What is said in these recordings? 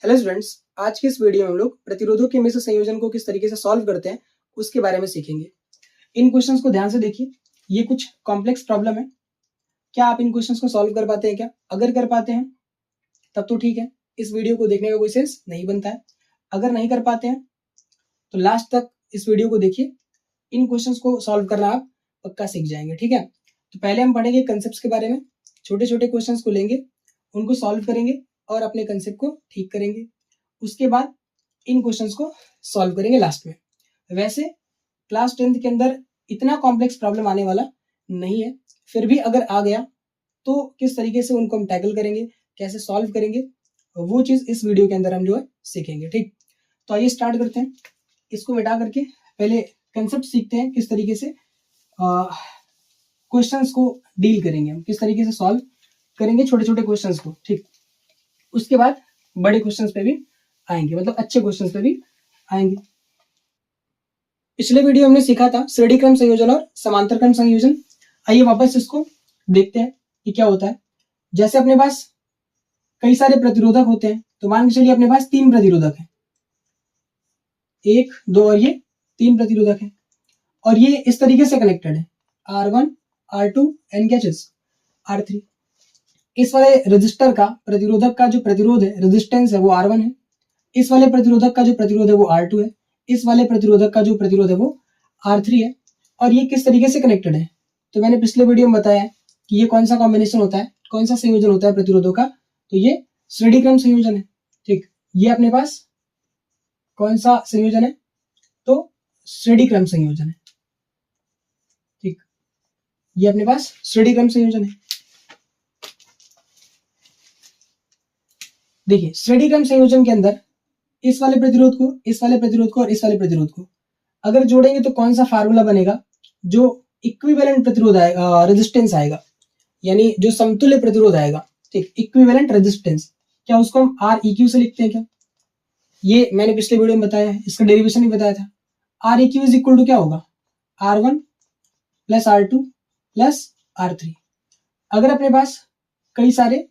Hello students, आज की इस वीडियो में हम लोग प्रतिरोधों के मिश्र संयोजन को किस तरीके से सॉल्व करते हैं उसके बारे में सीखेंगे। इन क्वेश्चंस को ध्यान से देखिए। ये कुछ कॉम्प्लेक्स प्रॉब्लम है। क्या आप इन क्वेश्चंस को सॉल्व कर पाते हैं? क्या अगर कर पाते हैं तब तो ठीक है, इस वीडियो को देखने का कोई सेंस नहीं बनता है। अगर नहीं कर पाते हैं तो लास्ट तक इस वीडियो को देखिए। इन क्वेश्चंस को सॉल्व करना आप पक्का सीख जाएंगे। ठीक है, तो पहले हम पढ़ेंगे कंसेप्ट के बारे में। छोटे छोटे क्वेश्चन को लेंगे, उनको सॉल्व करेंगे और अपने कंसेप्ट को ठीक करेंगे। उसके बाद इन क्वेश्चंस को सॉल्व करेंगे लास्ट में। वैसे क्लास 10th के अंदर इतना कॉम्प्लेक्स प्रॉब्लम आने वाला नहीं है, फिर भी अगर आ गया तो किस तरीके से उनको हम टैकल करेंगे, कैसे सॉल्व करेंगे, वो चीज इस वीडियो के अंदर हम जो है सीखेंगे। ठीक, तो आइए स्टार्ट करते हैं। इसको मिटा करके पहले कंसेप्ट सीखते हैं, किस तरीके से क्वेश्चंस को डील करेंगे, हम किस तरीके से सॉल्व करेंगे छोटे छोटे क्वेश्चंस को। ठीक, उसके बाद बड़े क्वेश्चंस पे भी आएंगे, मतलब अच्छे क्वेश्चंस पे भी आएंगे। पिछले वीडियो हमने सीखा था श्रेणी क्रम संयोजन और समांतर क्रम संयोजन। आइए वापस इसको देखते हैं कि क्या होता है। जैसे अपने पास कई सारे प्रतिरोधक होते हैं, तो मान के चलिए अपने पास 3 प्रतिरोधक हैं, 1, 2 और ये 3 प्रतिरोधक हैं, और ये इस तरीके से कनेक्टेड है, R1, R2 एंड क्या चीज R3। इस वाले रजिस्टर का प्रतिरोधक का जो प्रतिरोध है, रेजिस्टेंस है, वो R1 है। इस वाले प्रतिरोधक का जो प्रतिरोध है वो R2 है। इस वाले प्रतिरोधक का जो प्रतिरोध है वो R3 है। और ये किस तरीके से कनेक्टेड है, तो मैंने पिछले वीडियो में बताया कि ये कौन सा कॉम्बिनेशन होता है, कौन सा संयोजन होता है प्रतिरोधों का, तो ये श्रेणी क्रम संयोजन है। ठीक, ये अपने पास कौन सा संयोजन है, तो श्रेणी क्रम संयोजन है। ठीक, ये अपने पास श्रेणी क्रम संयोजन है। देखिए, श्रेणी क्रम संयोजन के अंदर इस वाले प्रतिरोध को, इस वाले प्रतिरोध को और इस वाले प्रतिरोध को अगर जोड़ेंगे तो कौन सा फार्मूला बनेगा, जो इक्विवेलेंट प्रतिरोध आएगा, रेजिस्टेंस आएगा, यानी जो समतुल्य प्रतिरोध आएगा। ठीक, इक्विवेलेंट रेजिस्टेंस, क्या उसको हम Req से लिखते हैं क्या? ये मैंने पिछले वीडियो में बताया है, इसका डेरिवेशन भी बताया था। Req इज इक्वल टू क्या होगा, R1 plus R2 plus R3। अगर अपने पास कई सारे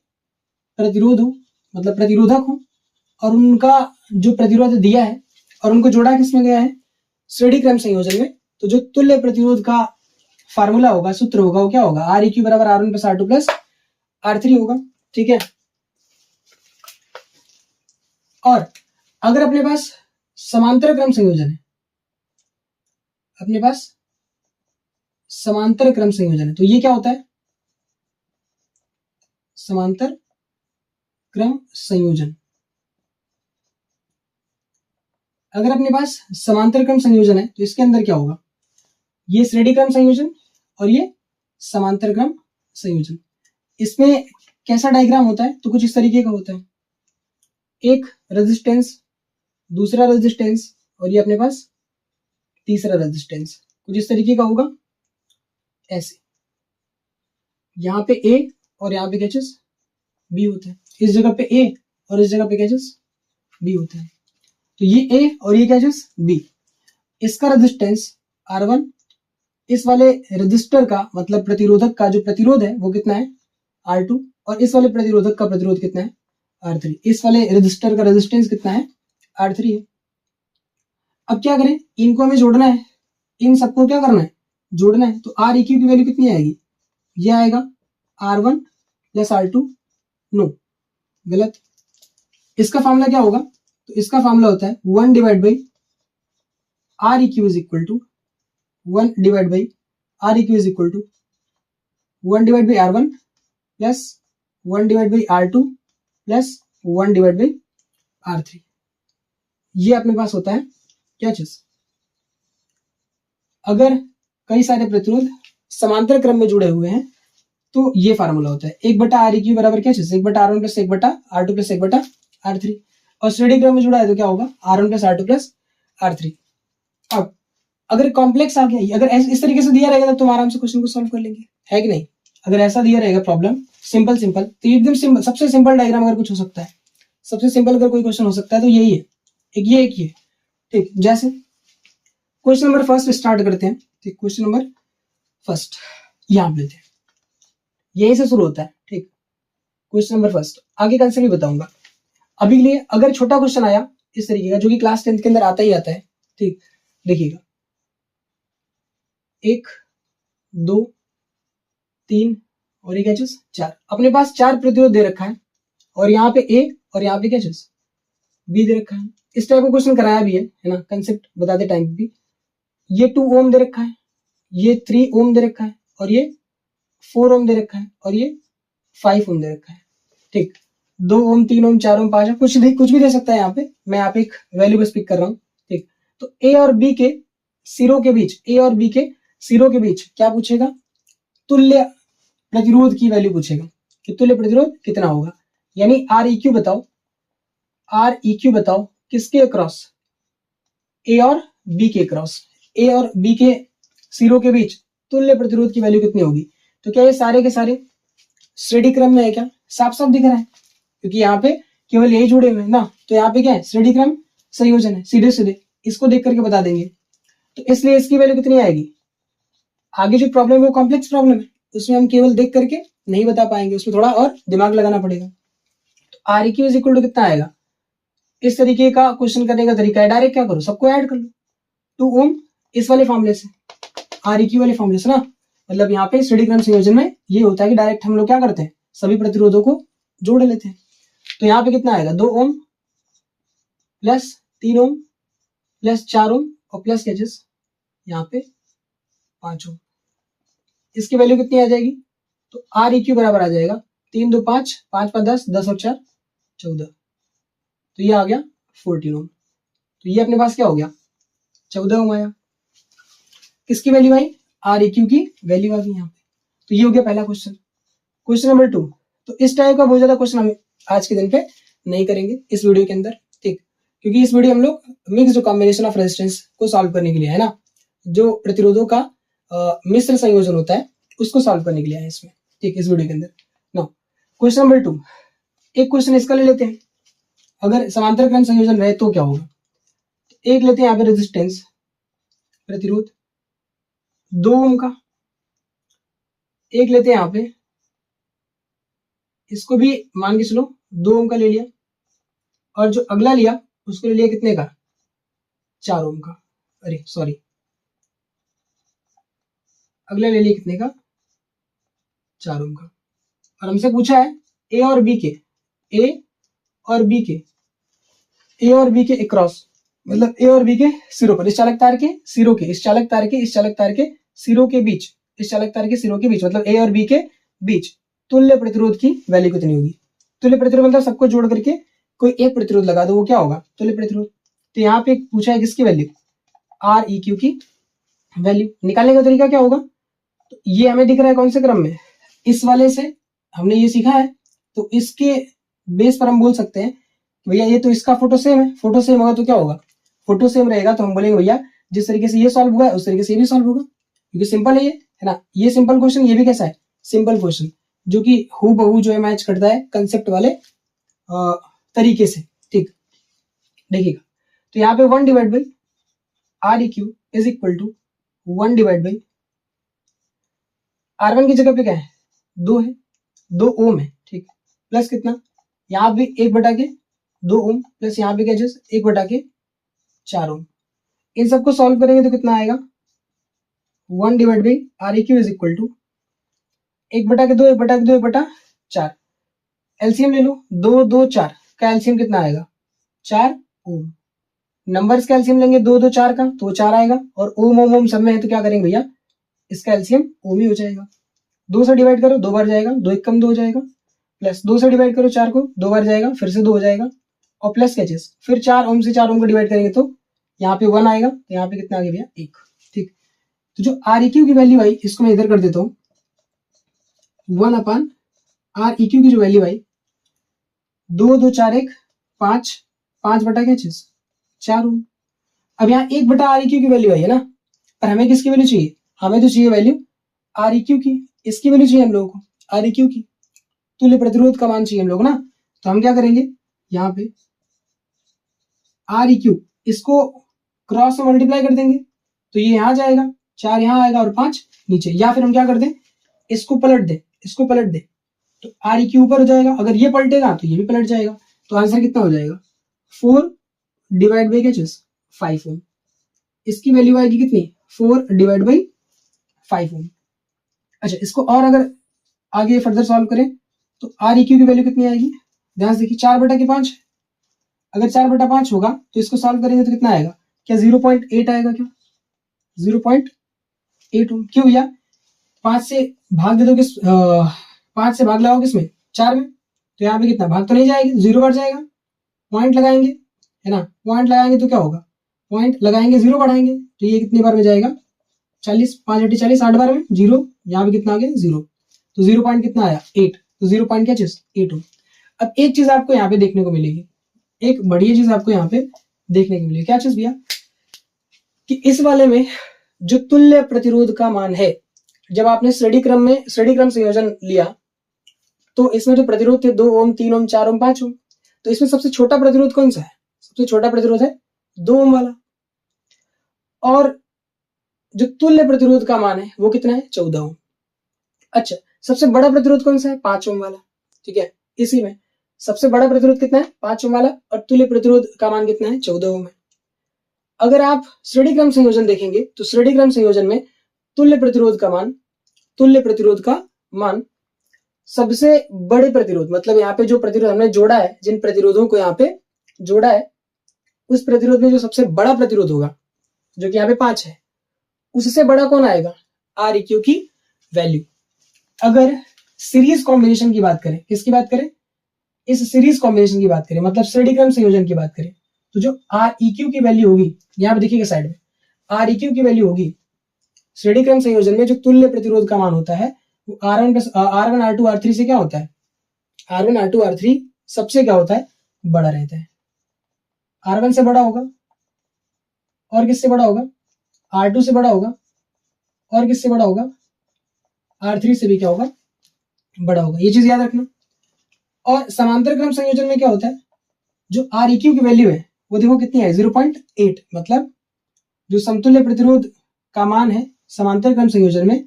प्रतिरोध हो, मतलब प्रतिरोधक हो, और उनका जो प्रतिरोध दिया है और उनको जोड़ा किसमें गया है, श्रेणी क्रम संयोजन में, तो जो तुल्य प्रतिरोध का फार्मूला होगा, सूत्र होगा, वो क्या होगा, Req बराबर R1 plus R2 plus R3 होगा। ठीक है, और अगर अपने पास समांतर क्रम संयोजन है, अपने पास समांतर क्रम संयोजन है, तो ये क्या होता है, समांतर क्रम संयोजन। अगर अपने पास समांतर क्रम संयोजन है तो इसके अंदर क्या होगा, ये श्रेणी क्रम संयोजन और ये समांतर क्रम संयोजन। इसमें कैसा डायग्राम होता है, तो कुछ इस तरीके का होता है, एक रेजिस्टेंस, दूसरा रेजिस्टेंस और ये अपने पास तीसरा रेजिस्टेंस, कुछ इस तरीके का होगा ऐसे। यहाँ पे ए और यहाँ पे क्या चीज बी होता है, इस जगह पे ए और इस जगह पे क्या चीज बी होता है, तो ये ए और ये क्या चीज बी। इसका रेजिस्टेंस R1, इस वाले रजिस्टर का मतलब प्रतिरोधक का जो प्रतिरोध है वो कितना है R2, और इस वाले प्रतिरोधक का प्रतिरोध कितना है R3। इस वाले रजिस्टर का रेजिस्टेंस कितना है R3 है। अब क्या करें, इनको हमें जोड़ना है, इन सबको क्या करना है, जोड़ना है। तो Req की वैल्यू कितनी आएगी, ये आएगा R1 प्लस R2, नो गलत। इसका फॉर्मूला क्या होगा, तो इसका फॉर्मूला होता है 1 divide by Req is equal to 1 divide by Req is equal to 1 divide by R1 plus 1 divide by R2 plus 1 divide by R3। ये अपने पास होता है क्या चीज, अगर कई सारे प्रतिरोध समांतर क्रम में जुड़े हुए हैं तो ये फार्मूला होता है 1/Req बराबर क्या चीज, 1/R1 plus 1/R2 plus 1/R3। और श्रेणी क्रम में जुड़ा है तो क्या होगा, R1 plus R2 plus R3। अब अगर कॉम्प्लेक्स आ गया, अगर इस तरीके से दिया रहेगा तो तुम आराम से क्वेश्चन को सॉल्व कर लेंगे, है कि नहीं। अगर ऐसा दिया रहेगा प्रॉब्लम सिंपल तो एकदम सिंपल, सबसे सिंपल डायग्राम अगर कुछ हो सकता है, सबसे सिंपल अगर कोई क्वेश्चन हो सकता है तो यही है, एक ये। ठीक, जैसे क्वेश्चन नंबर फर्स्ट स्टार्ट करते हैं। ठीक, क्वेश्चन नंबर फर्स्ट यहाँ लेते हैं, यही से शुरू होता है। ठीक, क्वेश्चन नंबर फर्स्ट, आगे का आंसर भी बताऊंगा। अभी के लिए अगर छोटा क्वेश्चन आया इस तरीके का, जो कि क्लास 10th के अंदर आता ही आता है, ठीक, देखिएगा 1 2 3 और ये क्या चीज 4, अपने पास 4 प्रतिरोध दे रखा है और यहाँ पे ए और यहाँ पे क्या चीज बी दे रखा है। इस टाइप का क्वेश्चन कराया भी है ना, कंसेप्ट बताते टाइम पे भी। ये 2 ओम दे रखा है, ये 3 ओम दे रखा है और ये 4 ओम दे रखा है और ये 5 ओम दे रखा है, ठीक। 2 ओम 3 ओम 4 ओम 5 ओम कुछ भी दे सकता है यहाँ पे, मैं यहाँ पे एक वैल्यू बस पिक कर रहा हूँ, ठीक। तो ए और बी के सिरों के बीच, ए और बी के सिरों के बीच क्या पूछेगा, तुल्य प्रतिरोध की वैल्यू पूछेगा कि तुल्य प्रतिरोध कितना होगा। यानी आर ई क्यू बताओ, आर ई क्यू बताओ किसके अक्रॉस, ए और बी के अक्रॉस, ए और बी के सिरों के बीच तुल्य प्रतिरोध की वैल्यू कितनी होगी। तो क्या ये सारे के सारे श्रेणी क्रम में है, क्या साफ साफ दिख रहा है, क्योंकि यहाँ पे केवल यही जुड़े हुए हैं ना, तो यहाँ पे क्या है श्रेणी क्रम संयोजन है, सीधे सीधे इसको देख करके बता देंगे। तो इसलिए इसकी वैल्यू कितनी आएगी। आगे जो प्रॉब्लम है वो कॉम्प्लेक्स प्रॉब्लम है, उसमें हम केवल देख करके नहीं बता पाएंगे, उसमें थोड़ा और दिमाग लगाना पड़ेगा। तो R E Q is equal to कितना आएगा, इस तरीके का क्वेश्चन करने का तरीका है, डायरेक्ट क्या करो सबको ऐड कर लो, 2 ओम इस वाले फॉर्मूले से, आर ई क्यू वाले फॉर्मूले से ना, मतलब यहाँ पे श्रेणी क्रम संयोजन में ये होता है कि डायरेक्ट हम लोग क्या करते हैं सभी प्रतिरोधों को जोड़ लेते हैं। तो यहाँ पे कितना आएगा 2 ओम प्लस 3 ओम प्लस 4 ओम और प्लस क्या चीज यहाँ पे 5 ओम, इसकी वैल्यू कितनी आ जाएगी। तो आर ई क्यू बराबर आ जाएगा 3 2 5 5 5 10 10 और 4 14, तो ये आ गया 14 ओम। तो ये अपने पास क्या हो गया 14 ओम आया, किसकी value I R E Q की वैल्यू आ गई यहाँ पे। तो ये हो गया पहला क्वेश्चन। क्वेश्चन नंबर 2, तो इस टाइप का बहुत ज्यादा क्वेश्चन हम आज के दिन पे नहीं करेंगे इस वीडियो के अंदर, ठीक, क्योंकि इस वीडियो हम लोग मिक्स जो कॉम्बिनेशन ऑफ रेजिस्टेंस को सॉल्व करने के लिए है ना, जो प्रतिरोधों का मिश्र संयोजन होता है उसको सॉल्व करने के लिए है इसमें, ठीक, इस वीडियो के अंदर। नाउ क्वेश्चन नंबर 2, एक क्वेश्चन इसका ले लेते हैं, अगर समांतर क्रम संयोजन रहे तो क्या होगा। एक लेते हैं यहाँ पे रेजिस्टेंस प्रतिरोध 2 ओम का, एक लेते हैं यहाँ पे इसको भी मान के चलो 2 ओम का ले लिया, और जो अगला लिया उसको ले लिया कितने का 4 ओम का, अरे सॉरी अगला ले लिया कितने का 4 ओम का। और हमसे पूछा है ए और बी के, ए और बी के, ए और बी के अक्रॉस, मतलब ए और बी के सिरों पर, इस चालक तार के सिरों के, इस चालक तार के, इस चालक तार के सिरों के बीच, इस चालक तार के सिरों के बीच, मतलब ए और बी के बीच तुल्य प्रतिरोध की वैल्यू कितनी होगी। तुल्य प्रतिरोध मतलब सबको जोड़ करके कोई एक प्रतिरोध लगा दो, वो क्या होगा तुल्य प्रतिरोध। तो यहाँ पे पूछा है किसकी वैल्यू आर ई क्यू की वैल्यू। निकालने का तरीका क्या होगा, तो ये हमें दिख रहा है कौन से क्रम में, इस वाले से हमने ये सीखा है, तो इसके बेस पर हम बोल सकते हैं भैया ये तो इसका फोटो सेम है, फोटो सेम होगा तो क्या होगा, फोटो सेम रहेगा तो हम बोलेंगे भैया जिस तरीके से ये सॉल्व हुआ है उस तरीके से ये भी सॉल्व होगा, क्योंकि सिंपल है ये, है ना। ये सिंपल क्वेश्चन, ये भी कैसा है सिंपल क्वेश्चन, जो कि हूबहू जो है मैच करता है कंसेप्ट वाले तरीके से, ठीक। देखिएगा तो यहाँ पे 1 divide by R E Q is equal to 1 divide by R1 की जगह पे क्या है 2 है, 2 ओम है, ठीक, प्लस कितना यहाँ भी 1/2 ओम प्लस यहाँ पे क्या चीज 1/4 ओम। इन सबको सॉल्व करेंगे तो कितना आएगा 1 divide by R E Q is equal to 1/2 1/2 1/4, LCM ले लो 2 2 4 का एलसीएम कितना आएगा 4 ओम। नंबर्स का एलसीएम लेंगे 2 2 4 का तो 4 आएगा, और ओम ओम ओम सब में है तो क्या करेंगे भैया इसका एलसीएम ओम ही हो जाएगा। 2 से डिवाइड करो 2 बार जाएगा, 2 1 कम 2 हो जाएगा, प्लस 2 से डिवाइड करो 4 को 2 बार जाएगा फिर से 2 हो जाएगा, और प्लस क्या चीज फिर 4 ओम से 4 ओम को डिवाइड करेंगे तो यहाँ पे 1 आएगा, तो यहाँ पे कितना आ गया भैया 1, ठीक। तो जो आर ई क्यू की वैल्यू आई इसको मैं इधर कर देता हूँ 1 आर ई क्यू की जो वैल्यू आई 2 2 4 1 5 5 बटा क्या चीज 4 ओम। अब यहाँ 1 आर ई क्यू की वैल्यू आई है ना, पर हमें किसकी वैल्यू चाहिए, हमें तो चाहिए वैल्यू आर ई क्यू की, इसकी वैल्यू चाहिए हम लोगों को आर ई क्यू की, तुल्य प्रतिरोध का मान चाहिए हम लोग ना। तो हम क्या करेंगे यहाँ पे आर ई क्यू इसको क्रॉस में मल्टीप्लाई कर देंगे, तो ये यहाँ जाएगा 4 यहाँ आएगा और 5 नीचे, या फिर हम क्या कर दें इसको पलट दे, इसको पलट दे, तो आर ई क्यू ऊपर हो जाएगा, अगर ये पलटेगा तो ये भी पलट जाएगा, तो आंसर कितना हो जाएगा 4 डिवाइड बाई क्या चीज 5 ओम। इसकी वैल्यू आएगी कितनी 4 डिवाइड बाई 5 ओम। अच्छा, इसको और अगर आगे फर्दर सॉल्व करें तो आर ई क्यू की वैल्यू कितनी आएगी, ध्यान से देखिए 4/5। अगर 4/5 होगा तो इसको सॉल्व करेंगे तो कितना आएगा, क्या 0.8 आएगा, क्या 0.8 ओम। क्यों भैया, 5 से भाग दे दो 5 से भाग लगाओ किसमें 4 में, तो यहाँ पे कितना भाग तो नहीं जाएगी, 0 बढ़ जाएगा। पॉइंट लगाएंगे है ना, पॉइंट लगाएंगे तो क्या होगा, पॉइंट लगाएंगे 0 बढ़ाएंगे, तो ये कितनी बार में जाएगा 40, 5 × 40 8 बार में 0, यहाँ पे कितना आ गया 0, तो 0 पॉइंट कितना आया 8, तो 0 पॉइंट क्या चीज 8 ओम। अब एक चीज आपको यहाँ पे देखने को मिलेगी, एक बढ़िया चीज आपको यहाँ पे देखने को मिलेगी, क्या चीज भैया, कि इस वाले में जो तुल्य प्रतिरोध का मान है, जब आपने श्रेणी क्रम संयोजन लिया तो इसमें जो प्रतिरोध थे 2 ओम 3 ओम 4 ओम 5 ओम, तो इसमें सबसे छोटा प्रतिरोध कौन सा है, सबसे छोटा प्रतिरोध है 2 ओम वाला। और जो तुल्य प्रतिरोध का मान है वो कितना है 14 ओम। अच्छा, सबसे बड़ा प्रतिरोध कौन सा है 5 ओम वाला, ठीक है, इसी में सबसे बड़ा प्रतिरोध कितना है 5 ओम वाला, और तुल्य प्रतिरोध का मान कितना है 14 ओम है। अगर आप श्रेणी क्रम संयोजन देखेंगे तो श्रेणी क्रम संयोजन में तुल्य प्रतिरोध का मान सबसे बड़े प्रतिरोध, मतलब यहाँ पे जो प्रतिरोध हमने जोड़ा है, जिन प्रतिरोधों को यहाँ पे जोड़ा है, उस प्रतिरोध में जो सबसे बड़ा प्रतिरोध होगा जो कि यहाँ पे 5 है, उससे बड़ा कौन आएगा आर ई क्यू की वैल्यू। अगर सीरीज कॉम्बिनेशन की बात करें, किसकी बात करें, इस सीरीज कॉम्बिनेशन की बात करें, मतलब श्रेणी क्रम संयोजन की बात करें, तो जो आर ई क्यू की वैल्यू होगी, यहाँ पे देखिएगा साइड में आर ई क्यू की वैल्यू होगी श्रेणी क्रम संयोजन में जो तुल्य प्रतिरोध का मान होता है वो R1 R2 R3 से क्या होता है, R1 R2 R3 सबसे क्या होता है बड़ा रहता है। R1 से बड़ा होगा, और किससे बड़ा होगा R2 से बड़ा होगा, और किससे बड़ा होगा R3 से भी क्या होगा बड़ा होगा, ये चीज याद रखना। और समांतर क्रम संयोजन में क्या होता है, जो आर ई क्यू की वैल्यू है वो देखो कितनी है 0.8, मतलब जो समतुल्य प्रतिरोध का मान है समांतर क्रम संयोजन में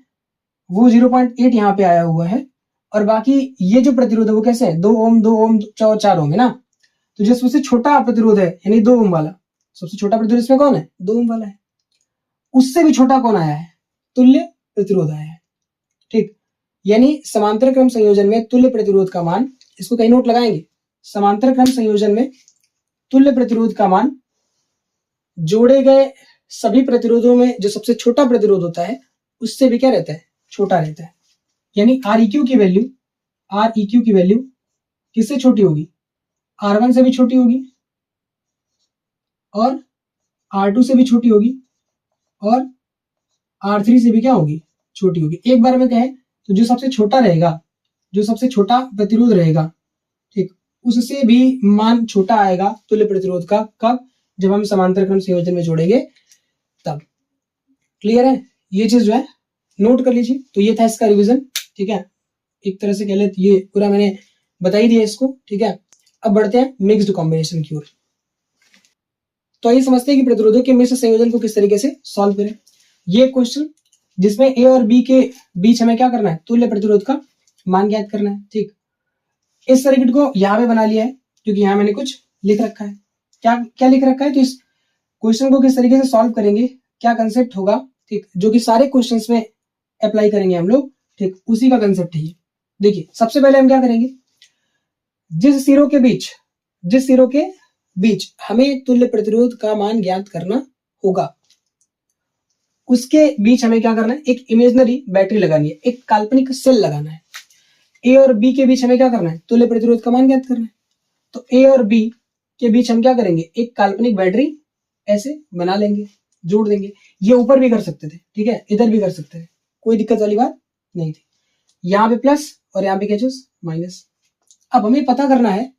वो 0.8 यहाँ पे आया हुआ है, और बाकी ये जो प्रतिरोध है वो कैसे है 2 ओम 4 ओम है ना, तो जो सबसे छोटा प्रतिरोध है यानी 2 ओम वाला, सबसे छोटा प्रतिरोध इसमें कौन है 2 ओम वाला है, उससे भी छोटा कौन आया है तुल्य प्रतिरोध आया है, ठीक। यानी समांतर क्रम संयोजन में तुल्य प्रतिरोध का मान, इसको कहीं नोट लगाएंगे, समांतर क्रम संयोजन में तुल्य प्रतिरोध का मान जोड़े गए सभी प्रतिरोधों में जो सबसे छोटा प्रतिरोध होता है उससे भी क्या रहता है छोटा रहता है। यानी आर ई क्यू की वैल्यू किससे छोटी होगी R1 से भी छोटी होगी, और R2 से भी छोटी होगी, और R3 से भी क्या होगी छोटी होगी। एक बार में कहें तो जो सबसे छोटा रहेगा, जो सबसे छोटा प्रतिरोध रहेगा, ठीक, उससे भी मान छोटा आएगा तुल्य प्रतिरोध का, कब जब हम समांतर क्रम संयोजन में जोड़ेंगे तब। क्लियर है, ये चीज जो है नोट कर लीजिए। तो ये था इसका रिवीजन, ठीक है, एक तरह से कह ले ये पूरा मैंने बता ही दिया इसको, ठीक है। अब बढ़ते हैं मिक्स्ड कॉम्बिनेशन की ओर। तो ये समझते हैं कि प्रतिरोधों के मिश्र संयोजन को किस तरीके से सॉल्व करें। ये क्वेश्चन जिसमें ए और बी के बीच हमें क्या करना है तुल्य प्रतिरोध का मान ज्ञात करना है, ठीक। इस सर्किट को यहाँ पे बना लिया है क्योंकि यहाँ मैंने कुछ लिख रखा है। क्या क्या लिख रखा है, तो इस क्वेश्चन को किस तरीके से सॉल्व करेंगे, क्या कंसेप्ट होगा, ठीक, जो कि सारे क्वेश्चंस में अप्लाई करेंगे हम लोग, ठीक, उसी का कंसेप्ट है ये। देखिए सबसे पहले हम क्या करेंगे, जिस सिरों के बीच हमें तुल्य प्रतिरोध का मान ज्ञात करना होगा उसके बीच हमें क्या करना है, एक इमेजिनरी बैटरी लगानी है, एक काल्पनिक सेल लगाना है। ए और बी के बीच हमें क्या करना है तुल्य प्रतिरोध का मान ज्ञात करना है। तो ए और बी के बीच हम क्या करेंगे, एक काल्पनिक बैटरी ऐसे बना लेंगे, जोड़ देंगे। ये ऊपर भी कर सकते थे, ठीक है, इधर भी कर सकते थे, कोई दिक्कत वाली बात नहीं थी। यहाँ पे प्लस और यहाँ पे क्या चीज माइनस। अब हमें पता करना है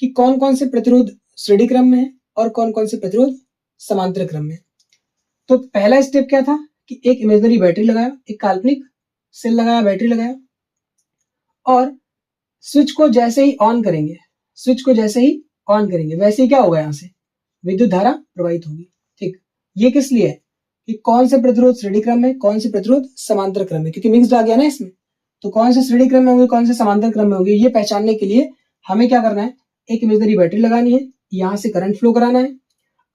कि कौन कौन से प्रतिरोध श्रेणी क्रम में है और कौन कौन से प्रतिरोध समांतर क्रम में। तो पहला स्टेप क्या था कि एक इमेजिनरी बैटरी लगाया, एक काल्पनिक सेल लगाया, बैटरी लगाया, और स्विच को जैसे ही ऑन करेंगे वैसे ही क्या होगा, यहाँ से विद्युत धारा प्रवाहित होगी, ठीक। ये किस लिए है कि कौन से प्रतिरोध श्रेणी क्रम में, कौन से प्रतिरोध समांतर क्रम में, क्योंकि मिक्स्ड आ गया ना इसमें, तो कौन से श्रेणी क्रम में होंगे, कौन से समांतर क्रम में होंगे, ये पहचानने के लिए हमें क्या करना है, एक इमेजिनरी बैटरी लगानी है, यहाँ से करंट फ्लो कराना है।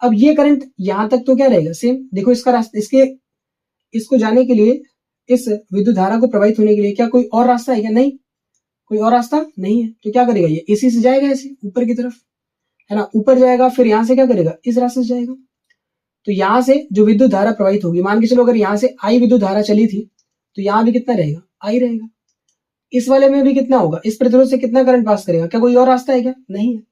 अब ये करंट यहाँ तक तो क्या रहेगा, सेम। देखो इसका रास्ता, इसको जाने के लिए, इस विद्युत धारा को प्रवाहित होने के लिए क्या कोई और रास्ता है क्या? नहीं, कोई और रास्ता नहीं है। तो क्या करेगा, ये इसी से जाएगा, ऐसे ऊपर की तरफ, है ना, ऊपर जाएगा। फिर यहाँ से क्या करेगा, इस रास्ते से जाएगा। तो यहाँ से जो विद्युत धारा प्रवाहित होगी, मान के चलो अगर यहाँ से आई विद्युत धारा चली थी, तो यहाँ भी कितना रहेगा, आई रहेगा। इस वाले में भी कितना होगा, इस प्रतिरोध से कितना करंट पास करेगा? क्या कोई और रास्ता है क्या? नहीं है।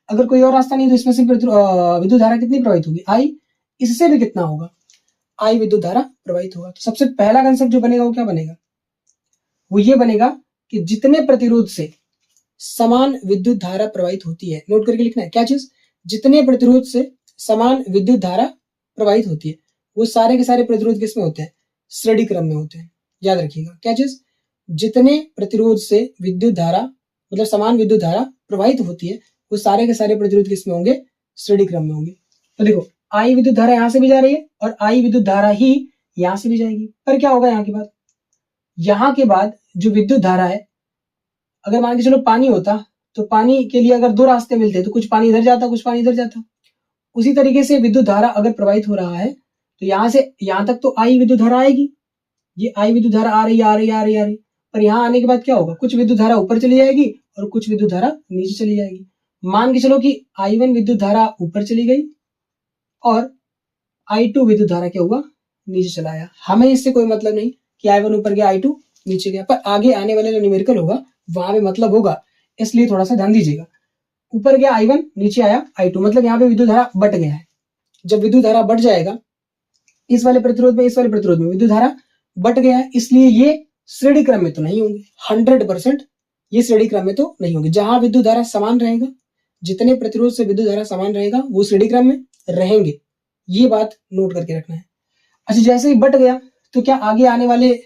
अगर कोई और रास्ता नहीं तो इसमें से विद्युत धारा कितनी प्रवाहित होगी, आई। इससे भी कितना होगा, आई विद्युत धारा प्रवाहित होगा। तो सबसे पहला कंसेप्ट जो बनेगा वो क्या बनेगा, वो ये बनेगा कि जितने प्रतिरोध से समान विद्युत धारा प्रवाहित होती है, नोट करके लिखना है क्या चीज, जितने प्रतिरोध से समान विद्युत धारा प्रवाहित होती है, वो सारे के सारे प्रतिरोध किसमें होते हैं, श्रेणी क्रम में होते हैं। याद रखिएगा क्या चीज, जितने प्रतिरोध से विद्युत धारा, मतलब समान विद्युत धारा प्रवाहित होती है, वो सारे के सारे प्रतिरोध किसमें होंगे, श्रेणी क्रम में होंगे। तो देखो आई विद्युत धारा यहाँ से भी जा रही है और आई विद्युत धारा ही यहाँ से भी जाएगी। पर क्या होगा यहाँ के बाद जो विद्युत धारा है, अगर मान के चलो पानी होता, तो पानी के लिए अगर दो रास्ते मिलते तो कुछ पानी इधर जाता, कुछ पानी इधर जाता। उसी तरीके से विद्युत धारा अगर प्रवाहित हो रहा है, तो यहाँ से यहाँ तक तो आई विद्युत धारा आएगी, ये आई विद्युत धारा आ रही, पर यहाँ आने के बाद क्या होगा, कुछ विद्युत धारा ऊपर चली जाएगी और कुछ विद्युत धारा नीचे चली जाएगी। मान के चलो कि I1 विद्युत धारा ऊपर चली गई और I2 विद्युत धारा क्या हुआ, नीचे चला आया। हमें इससे कोई मतलब नहीं कि I1 ऊपर गया, I2 नीचे गया, पर आगे आने वाले जो न्यूमेरिकल होगा वहां पे मतलब होगा, इसलिए थोड़ा सा ध्यान दीजिएगा। ऊपर गया I1, नीचे आया I2, मतलब यहाँ पे विद्युत धारा बट गया है। जब विद्युत धारा बट जाएगा, इस वाले प्रतिरोध में, इस वाले प्रतिरोध में विद्युत धारा बट गया है, इसलिए ये श्रेणी क्रम में तो नहीं होंगे, 100% ये श्रेणी क्रम में तो नहीं होंगे। जहां विद्युत धारा समान रहेगा, जितने प्रतिरोध से विद्युत धारा समान रहेगा, वो श्रेणी क्रम में रहेंगे। ये बात नोट करके रखना है। अच्छा, जैसे ही बट गया तो क्या आगे आने वाले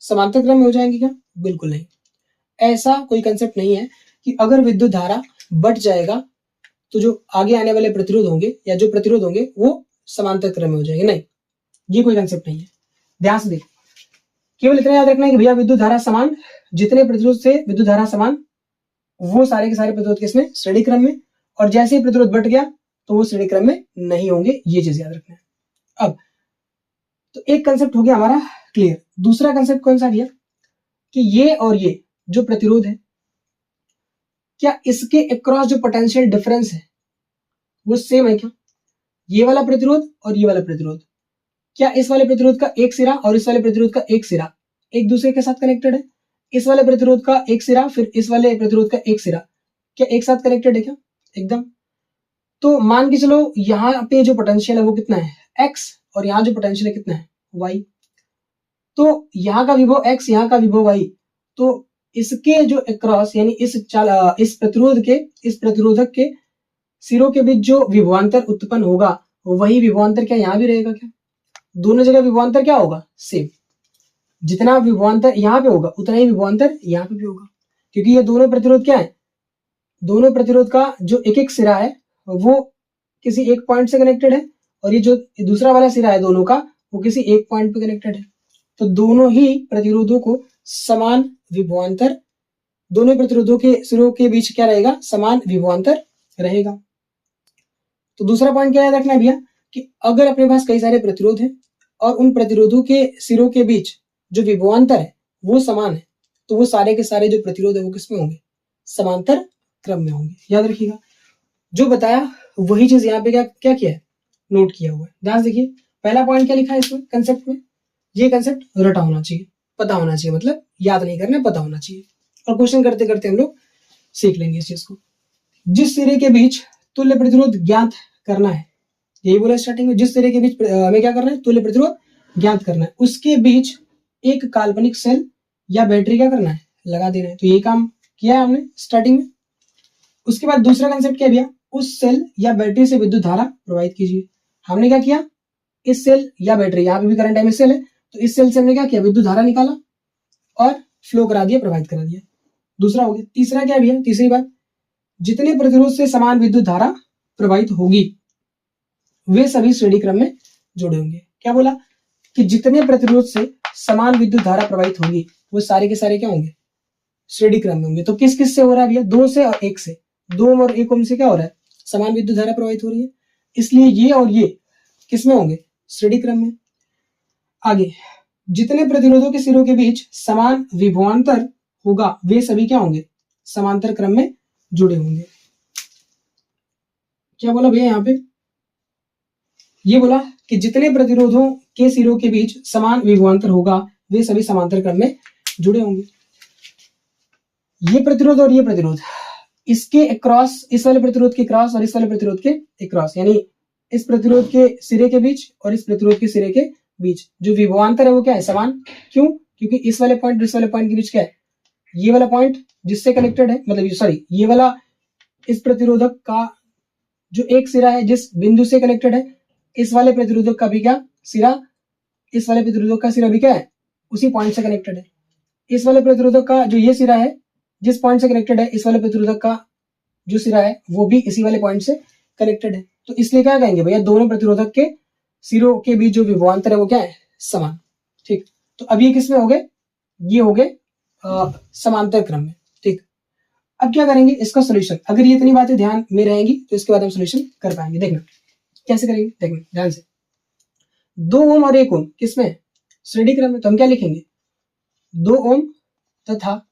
समांतर क्रम में हो जाएंगे क्या? बिल्कुल नहीं। ऐसा कोई कंसेप्ट नहीं है कि अगर विद्युत धारा बट जाएगा तो जो आगे आने वाले प्रतिरोध होंगे या जो प्रतिरोध होंगे वो समांतर क्रम में हो जाएंगे, नहीं, ये कोई कंसेप्ट नहीं है। ध्यान से देखो, केवल इतना याद रखना है कि भैया विद्युत धारा समान, जितने प्रतिरोध से विद्युत धारा समान, वो सारे के सारे प्रतिरोध किसमें, श्रेणी क्रम में। और जैसे ही प्रतिरोध बट गया तो वो श्रेणी क्रम में नहीं होंगे, ये चीज याद रखना है। अब तो एक कंसेप्ट हो गया हमारा क्लियर। दूसरा कंसेप्ट कौन सा भैया, कि ये और ये जो प्रतिरोध है, क्या इसके अक्रॉस जो पोटेंशियल डिफरेंस है वो सेम है क्या? ये वाला प्रतिरोध और ये वाला प्रतिरोध, क्या इस वाले प्रतिरोध का एक सिरा और इस वाले प्रतिरोध का एक सिरा एक दूसरे के साथ कनेक्टेड है? इस वाले प्रतिरोध का एक सिरा फिर इस वाले प्रतिरोध का एक सिरा क्या एक साथ कनेक्टेड है क्या? एकदम। तो मान के चलो यहाँ पे जो पोटेंशियल है वो कितना है, x, और यहाँ जो पोटेंशियल है कितना है, y। तो यहाँ का विभव x, यहाँ का विभव y, तो इसके जो अक्रॉस यानी इस प्रतिरोधक के सिरों के बीच जो विभवांतर उत्पन्न होगा, वही विभवांतर क्या यहाँ भी रहेगा क्या? दोनों जगह विभवांतर क्या होगा, सेम। जितना विभवांतर यहाँ पे होगा उतना ही विभवांतर यहाँ पे भी होगा, क्योंकि ये दोनों प्रतिरोध क्या है, दोनों प्रतिरोध का जो एक एक सिरा है वो किसी एक पॉइंट से कनेक्टेड है, और ये जो दूसरा वाला सिरा है दोनों का, वो किसी एक पॉइंट पे कनेक्टेड है। तो दोनों ही प्रतिरोधों को समान विभवांतर, दोनों प्रतिरोधों के सिरों के बीच क्या रहेगा, समान विभवांतर रहेगा। तो दूसरा पॉइंट क्या याद रखना है भैया, कि अगर अपने पास कई सारे प्रतिरोध हैं और उन प्रतिरोधों के सिरों के बीच जो विभवांतर है वो समान है, तो वो सारे के सारे जो प्रतिरोध है वो किसमें होंगे, समांतर क्रम में होंगे। याद रखिएगा, जो बताया वही चीज यहाँ पे क्या किया है, नोट किया हुआ है। ध्यान देखिए, पहला पॉइंट क्या लिखा है इसमें कंसेप्ट में, ये कंसेप्ट रटा होना चाहिए, पता होना चाहिए, मतलब याद नहीं करना, पता होना चाहिए। और क्वेश्चन करते करते हम लोग सीख लेंगे इस चीज को। जिस सिरे के बीच तुल्य प्रतिरोध ज्ञात करना है, यही बोला स्टार्टिंग में, जिस सिरे के बीच हमें क्या करना है, तुल्य प्रतिरोध ज्ञात करना है, उसके बीच एक काल्पनिक सेल या बैटरी क्या करना है, लगा देना है। तो ये काम किया है हमने स्टार्टिंग में। उसके बाद दूसरा कंसेप्ट क्या दिया, उस सेल या बैटरी से विद्युत धारा प्रवाहित कीजिए। हमने क्या किया, इस सेल या बैटरी, यहाँ पे भी करंट टाइम सेल है, तो इस सेल से हमने क्या किया, विद्युत धारा निकाला और फ्लो करा दिया, प्रवाहित करा दिया। दूसरा हो गया। तीसरा क्या भैया, तीसरी बात, जितने प्रतिरोध से समान विद्युत धारा प्रवाहित होगी वे सभी श्रेणी क्रम में जुड़े होंगे। क्या बोला, कि जितने प्रतिरोध से समान विद्युत धारा प्रवाहित होगी वो सारे के सारे क्या होंगे, श्रेणी क्रम में होंगे। तो किस किस से हो रहा है भैया? 2 से और 1 से। 2 ओम और 1 ओम से क्या हो रहा है? समान विद्युत धारा प्रवाहित हो रही है, इसलिए ये और ये किस में होंगे? श्रेणी क्रम में। आगे, जितने प्रतिरोधों के सिरों के बीच समान विभवांतर होगा वे सभी क्या होंगे? समांतर क्रम में जुड़े होंगे। क्या बोला भैया यहाँ पे? ये बोला कि जितने प्रतिरोधों के सिरों के बीच समान विभवांतर होगा वे सभी समांतर क्रम में जुड़े होंगे। ये प्रतिरोध और ये प्रतिरोध, इसके अक्रॉस, इस वाले प्रतिरोध के क्रॉस और इस वाले प्रतिरोध के अक्रॉस, यानी इस प्रतिरोध के सिरे के बीच और इस प्रतिरोध के सिरे के बीच जो विभवांतर है वो क्या है? समान। क्यों? क्योंकि इस वाले पॉइंट और इस वाले पॉइंट के बीच क्या है? ये वाला पॉइंट जिससे कनेक्टेड है, मतलब सॉरी, ये वाला इस प्रतिरोधक का जो एक सिरा है जिस बिंदु से कनेक्टेड है, इस वाले प्रतिरोधक का भी क्या सिरा, इस वाले प्रतिरोधक का सिरा भी क्या है? उसी पॉइंट से कनेक्टेड है। इस वाले प्रतिरोधक का जो ये सिरा है जिस पॉइंट से कनेक्टेड है, इस वाले प्रतिरोधक का जो सिरा है वो भी इसी वाले पॉइंट से कनेक्टेड है। तो इसलिए क्या कहेंगे भैया? दोनों प्रतिरोधक के सिरों के बीच जो विभवांतर है वो क्या है? समान। ठीक, तो अब ये किस में हो गए? ये हो गए समांतर क्रम में। ठीक, अब क्या करेंगे? इसका सोल्यूशन। अगर ये इतनी बातें ध्यान में रहेंगी तो इसके बाद हम सोल्यूशन कर पाएंगे। देखना कैसे करेंगे, देखना ध्यान से। 2 ओम और 1 ओम किसमें? श्रेणी क्रम में। तो हम क्या लिखेंगे? 2 ओम तथा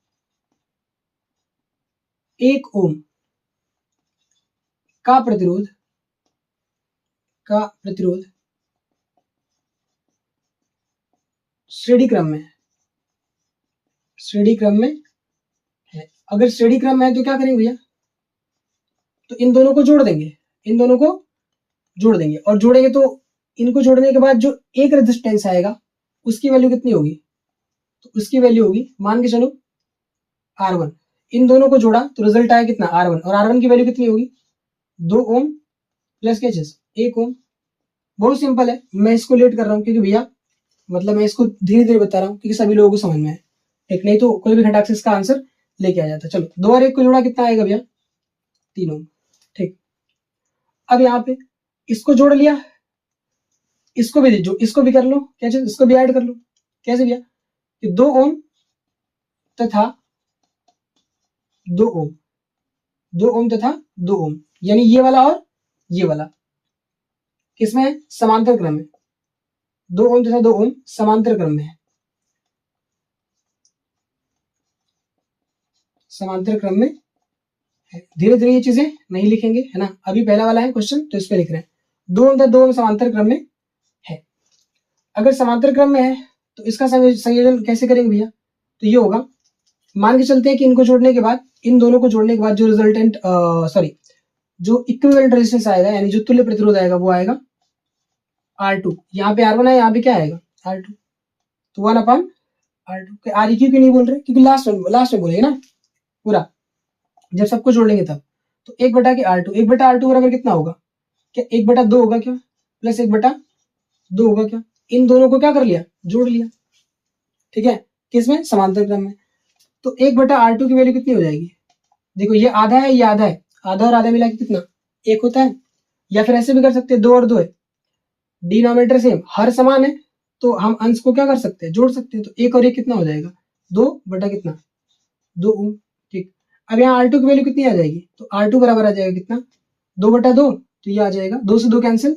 1 ओम का प्रतिरोध श्रेणी क्रम में, श्रेणी क्रम में है। अगर श्रेणी क्रम में है तो क्या करेंगे भैया? तो इन दोनों को जोड़ देंगे, इन दोनों को जोड़ देंगे, और जोड़ेंगे तो इनको जोड़ने के बाद जो एक रेजिस्टेंस आएगा उसकी वैल्यू कितनी होगी? तो उसकी वैल्यू होगी, मान के चलो R1। इन दोनों को जोड़ा तो रिजल्ट आया कितना? R1, और R1 की वैल्यू कितनी होगी? 2 ओम प्लस क्या चीज? 1 ओम। बहुत सिंपल है, मैं इसको लेट कर रहा हूँ क्योंकि भैया मतलब मैं इसको धीरे धीरे बता रहा हूँ क्योंकि सभी लोगों को समझ में है। एक नहीं तो कोई भी खटाक से इसका आंसर लेके आ जाता। चलो 2 और 1 को जोड़ा कितना आएगा भैया? 3 ओम। ठीक, अब यहाँ पे इसको जोड़ लिया, इसको भी जो इसको भी कर लो, क्या चीज? इसको भी ऐड कर लो। कैसे भैया? कि 2 ओम तथा 2 ओम, 2 ओम तथा 2 ओम, यानी ये वाला और ये वाला किसमें है? समांतर क्रम में। 2 ओम तथा 2 ओम समांतर क्रम में है, समांतर क्रम में है। धीरे धीरे ये चीजें नहीं लिखेंगे, है ना। अभी पहला वाला है क्वेश्चन तो इस पे लिख रहे हैं। 2 ओम तथा 2 ओम समांतर क्रम में है। अगर समांतर क्रम में है तो इसका संयोजन कैसे करेंगे भैया? तो ये होगा, मान के चलते हैं कि इनको जोड़ने के बाद, इन दोनों को जोड़ने के बाद जो रिजल्टेंट सॉरी जो इक्विवेलेंट रेजिस्टेंस आएगा, यानी जो तुल्य प्रतिरोध आएगा वो आएगा R2। यहाँ पे R1 है, यहाँ पे क्या आएगा? R2। तो 1/R2। REQ क्यों नहीं बोल रहे? क्योंकि लास्ट में बोलेंगे ना पूरा, जब सबको जोड़ लेंगे तब। तो 1/R2, 1/R2 बराबर कितना होगा? क्या 1/2 होगा क्या? प्लस 1/2 होगा क्या? इन दोनों को क्या कर लिया? जोड़ लिया। ठीक है, किसमें? समांतर क्रम में। तो 1/R2 की वैल्यू कितनी हो जाएगी? देखो ये आधा है, ये आधा है, आधा और आधा मिला के कितना? 1 होता है। या फिर ऐसे भी कर सकते हैं, 2 और 2 है, डिनोमिनेटर सेम, हर समान है, तो हम अंश को क्या कर सकते हैं? जोड़ सकते हैं। तो 1 और 1 कितना हो जाएगा? 2 बटा कितना? 2 ओम। ठीक, अब यहाँ R2 की वैल्यू कितनी आ जाएगी? तो R2 बराबर आ जाएगा कितना? 2/2। तो ये आ जाएगा, 2 से 2 कैंसिल।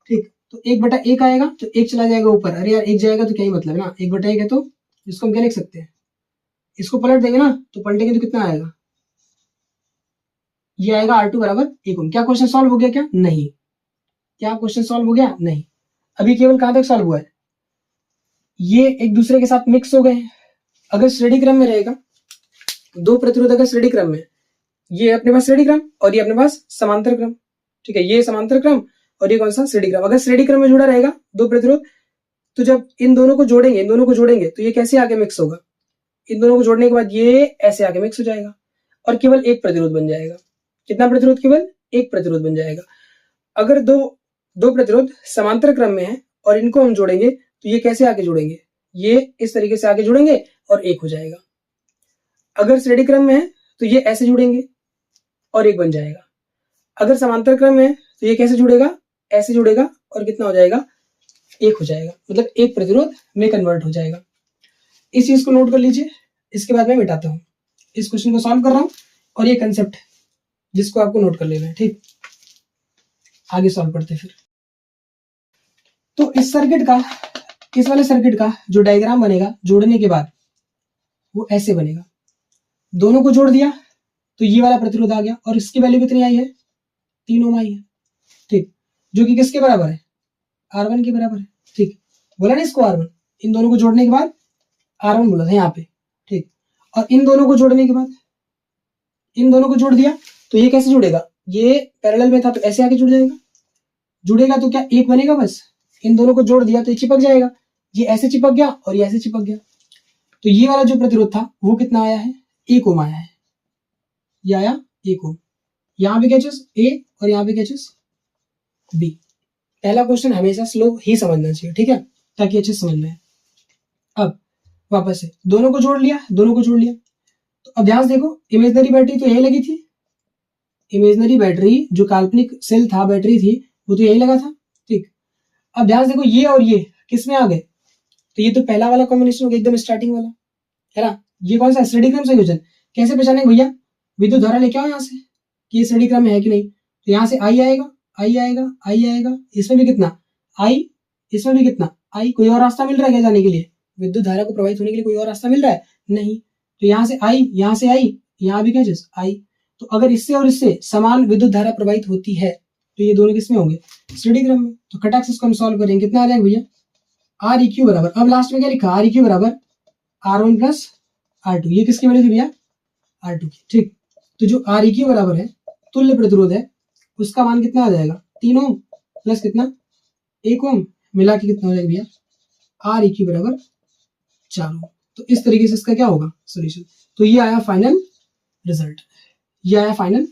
ठीक, तो 1/1 आएगा, तो 1 चला जाएगा ऊपर। अरे यार 1 जाएगा तो क्या ही मतलब ना, 1/1 है तो इसको हम क्या लिख सकते हैं? इसको पलट देंगे ना, तो पलटेंगे तो कितना आएगा? ये आएगा R2 बराबर 1 ओम। क्या क्वेश्चन सॉल्व हो गया क्या? नहीं। क्या क्वेश्चन सॉल्व हो गया? नहीं। अभी केवल कहां तक सॉल्व हुआ है? ये एक दूसरे के साथ मिक्स हो गए। अगर श्रेणी क्रम में रहेगा, दो प्रतिरोध अगर श्रेणी क्रम में, ये अपने पास श्रेणी क्रम और ये अपने पास समांतर क्रम। ठीक है, ये समांतर क्रम और ये कौन सा? श्रेणी क्रम। अगर श्रेणी क्रम में जुड़ा रहेगा दो प्रतिरोध, तो जब इन दोनों को जोड़ेंगे तो ये कैसे आगे मिक्स होगा? इन दोनों को जोड़ने के बाद ये ऐसे आगे मिक्स हो जाएगा और केवल एक प्रतिरोध बन जाएगा। कितना प्रतिरोध? केवल एक प्रतिरोध बन जाएगा। अगर दो प्रतिरोध समांतर क्रम में है और इनको हम जोड़ेंगे तो ये कैसे आगे जुड़ेंगे? ये इस तरीके से आगे जुड़ेंगे और एक हो जाएगा। अगर श्रेणी क्रम में है तो ये ऐसे जुड़ेंगे और एक बन जाएगा। अगर समांतर क्रम में है तो ये कैसे जुड़ेगा? ऐसे जुड़ेगा और कितना हो जाएगा? एक हो जाएगा, मतलब एक प्रतिरोध में कन्वर्ट हो जाएगा। इस चीज को नोट कर लीजिए, इसके बाद मैं मिटाता हूं। इस क्वेश्चन को सॉल्व कर रहा हूं और ये कंसेप्ट जिसको आपको नोट कर लेना है। ठीक, आगे सॉल्व करते हैं फिर। तो इस सर्किट का, इस वाले सर्किट का जो डायग्राम बनेगा जोड़ने के बाद वो ऐसे बनेगा। दोनों को जोड़ दिया तो ये वाला प्रतिरोध आ गया और इसकी वैल्यू कितनी आई है, 3 ओम आई है। ठीक, जो कि किसके बराबर है, R1 के बराबर है। ठीक, बोला ना इसको R1, इन दोनों को जोड़ने के बाद R1 बोला था यहाँ पे। ठीक, और इन दोनों को जोड़ने के बाद इन दोनों को जोड़ दिया तो ये कैसे जुड़ेगा, ये पैरेलल में था तो ऐसे आके जुड़ जाएगा। जुड़ेगा तो क्या एक बनेगा, बस इन दोनों को जोड़ दिया तो ये चिपक जाएगा, ये ऐसे चिपक गया और ये ऐसे चिपक गया। तो ये वाला जो प्रतिरोध था वो कितना आया है, 1 ओम आया है। ये आया 1 ओम। यहाँ पे क्या चीज A और यहाँ पे क्या चीज B। पहला क्वेश्चन हमेशा स्लो ही समझना चाहिए, ठीक है, ताकि अच्छे समझ में आए। अब वापस से दोनों को जोड़ लिया, दोनों को जोड़ लिया तो अब ध्यान से देखो, इमेजनरी बैटरी तो यही लगी थी, इमेजनरी बैटरी जो काल्पनिक सेल था, बैटरी थी, वो तो यही लगा था। ठीक, अब ध्यान से देखो ये और ये किस में आ गए, तो ये तो पहला वाला कॉम्बिनेशन हो गया, एकदम स्टार्टिंग वाला है ना। ये कौन सा श्रेणी क्रम संयोजन, कैसे पहचानेंगे भैया, विद्युत धारा लेके आओ यहाँ से कि ये श्रेणी क्रम में है कि नहीं। तो यहाँ से आई आएगा, आई आएगा, आई आएगा, इसमें भी कितना आई, इसमें भी कितना आई। कोई और रास्ता मिल रहा है क्या जाने के लिए, विद्युत धारा को प्रवाहित होने के लिए कोई और रास्ता मिल रहा है, नहीं। तो यहाँ से आई, यहाँ से आई, यहाँ भी क्या चीज आई। तो अगर इससे और इससे समान विद्युत धारा प्रवाहित होती है तो ये दोनों किसमें होंगे, श्रेणी क्रम में। तो खटाक से इसको हम सॉल्व करेंगे, कितना आ जाएगा भैया, आर ई क्यू बराबर, अब लास्ट में क्या लिखा, आर ई क्यू बराबर R1 प्लस R2। ये किसकी वैल्यू थी भैया, R2 की। ठीक, तो जो आर ई क्यू बराबर है तुल्य प्रतिरोध है, उसका मान कितना आ जाएगा, 3 ओम प्लस कितना 1 ओम, मिला के कितना हो जाएगा भैया, आर ई क्यू बराबर 4 ओम। तो इस तरीके से इसका क्या होगा सोल्यूशन। तो ये आया फाइनल रिजल्ट, ये आया फाइनल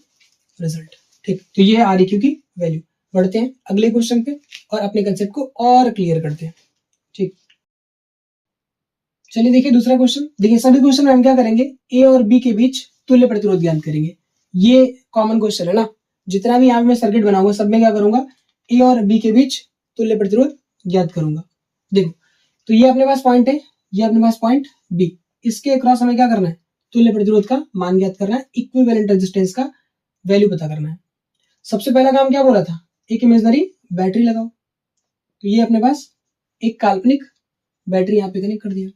रिजल्ट। ठीक, तो ये है आर ई क्यू की वैल्यू। बढ़ते हैं अगले क्वेश्चन पे और अपने कंसेप्ट को और क्लियर करते हैं। ठीक, चलिए देखिए दूसरा क्वेश्चन। देखिए सभी क्वेश्चन में हम क्या करेंगे, ए और बी के बीच तुल्य प्रतिरोध ज्ञात करेंगे। ये कॉमन क्वेश्चन है ना, जितना भी यहाँ मैं सर्किट बनाऊंगा सब में क्या करूंगा, ए और बी के बीच तुल्य प्रतिरोध ज्ञात करूंगा। देखो तो ये अपने पास पॉइंट है, ये अपने पास पॉइंट बी, इसके क्रॉस हमें क्या करना है, तुल्य प्रतिरोध का मान ज्ञात करना है, इक्विवेलेंट रेजिस्टेंस का वैल्यू पता करना है। सबसे पहला काम क्या बोला था, एक इमेजनरी बैटरी लगाओ। तो ये अपने पास एक काल्पनिक बैटरी यहाँ पे कनेक्ट कर दिया।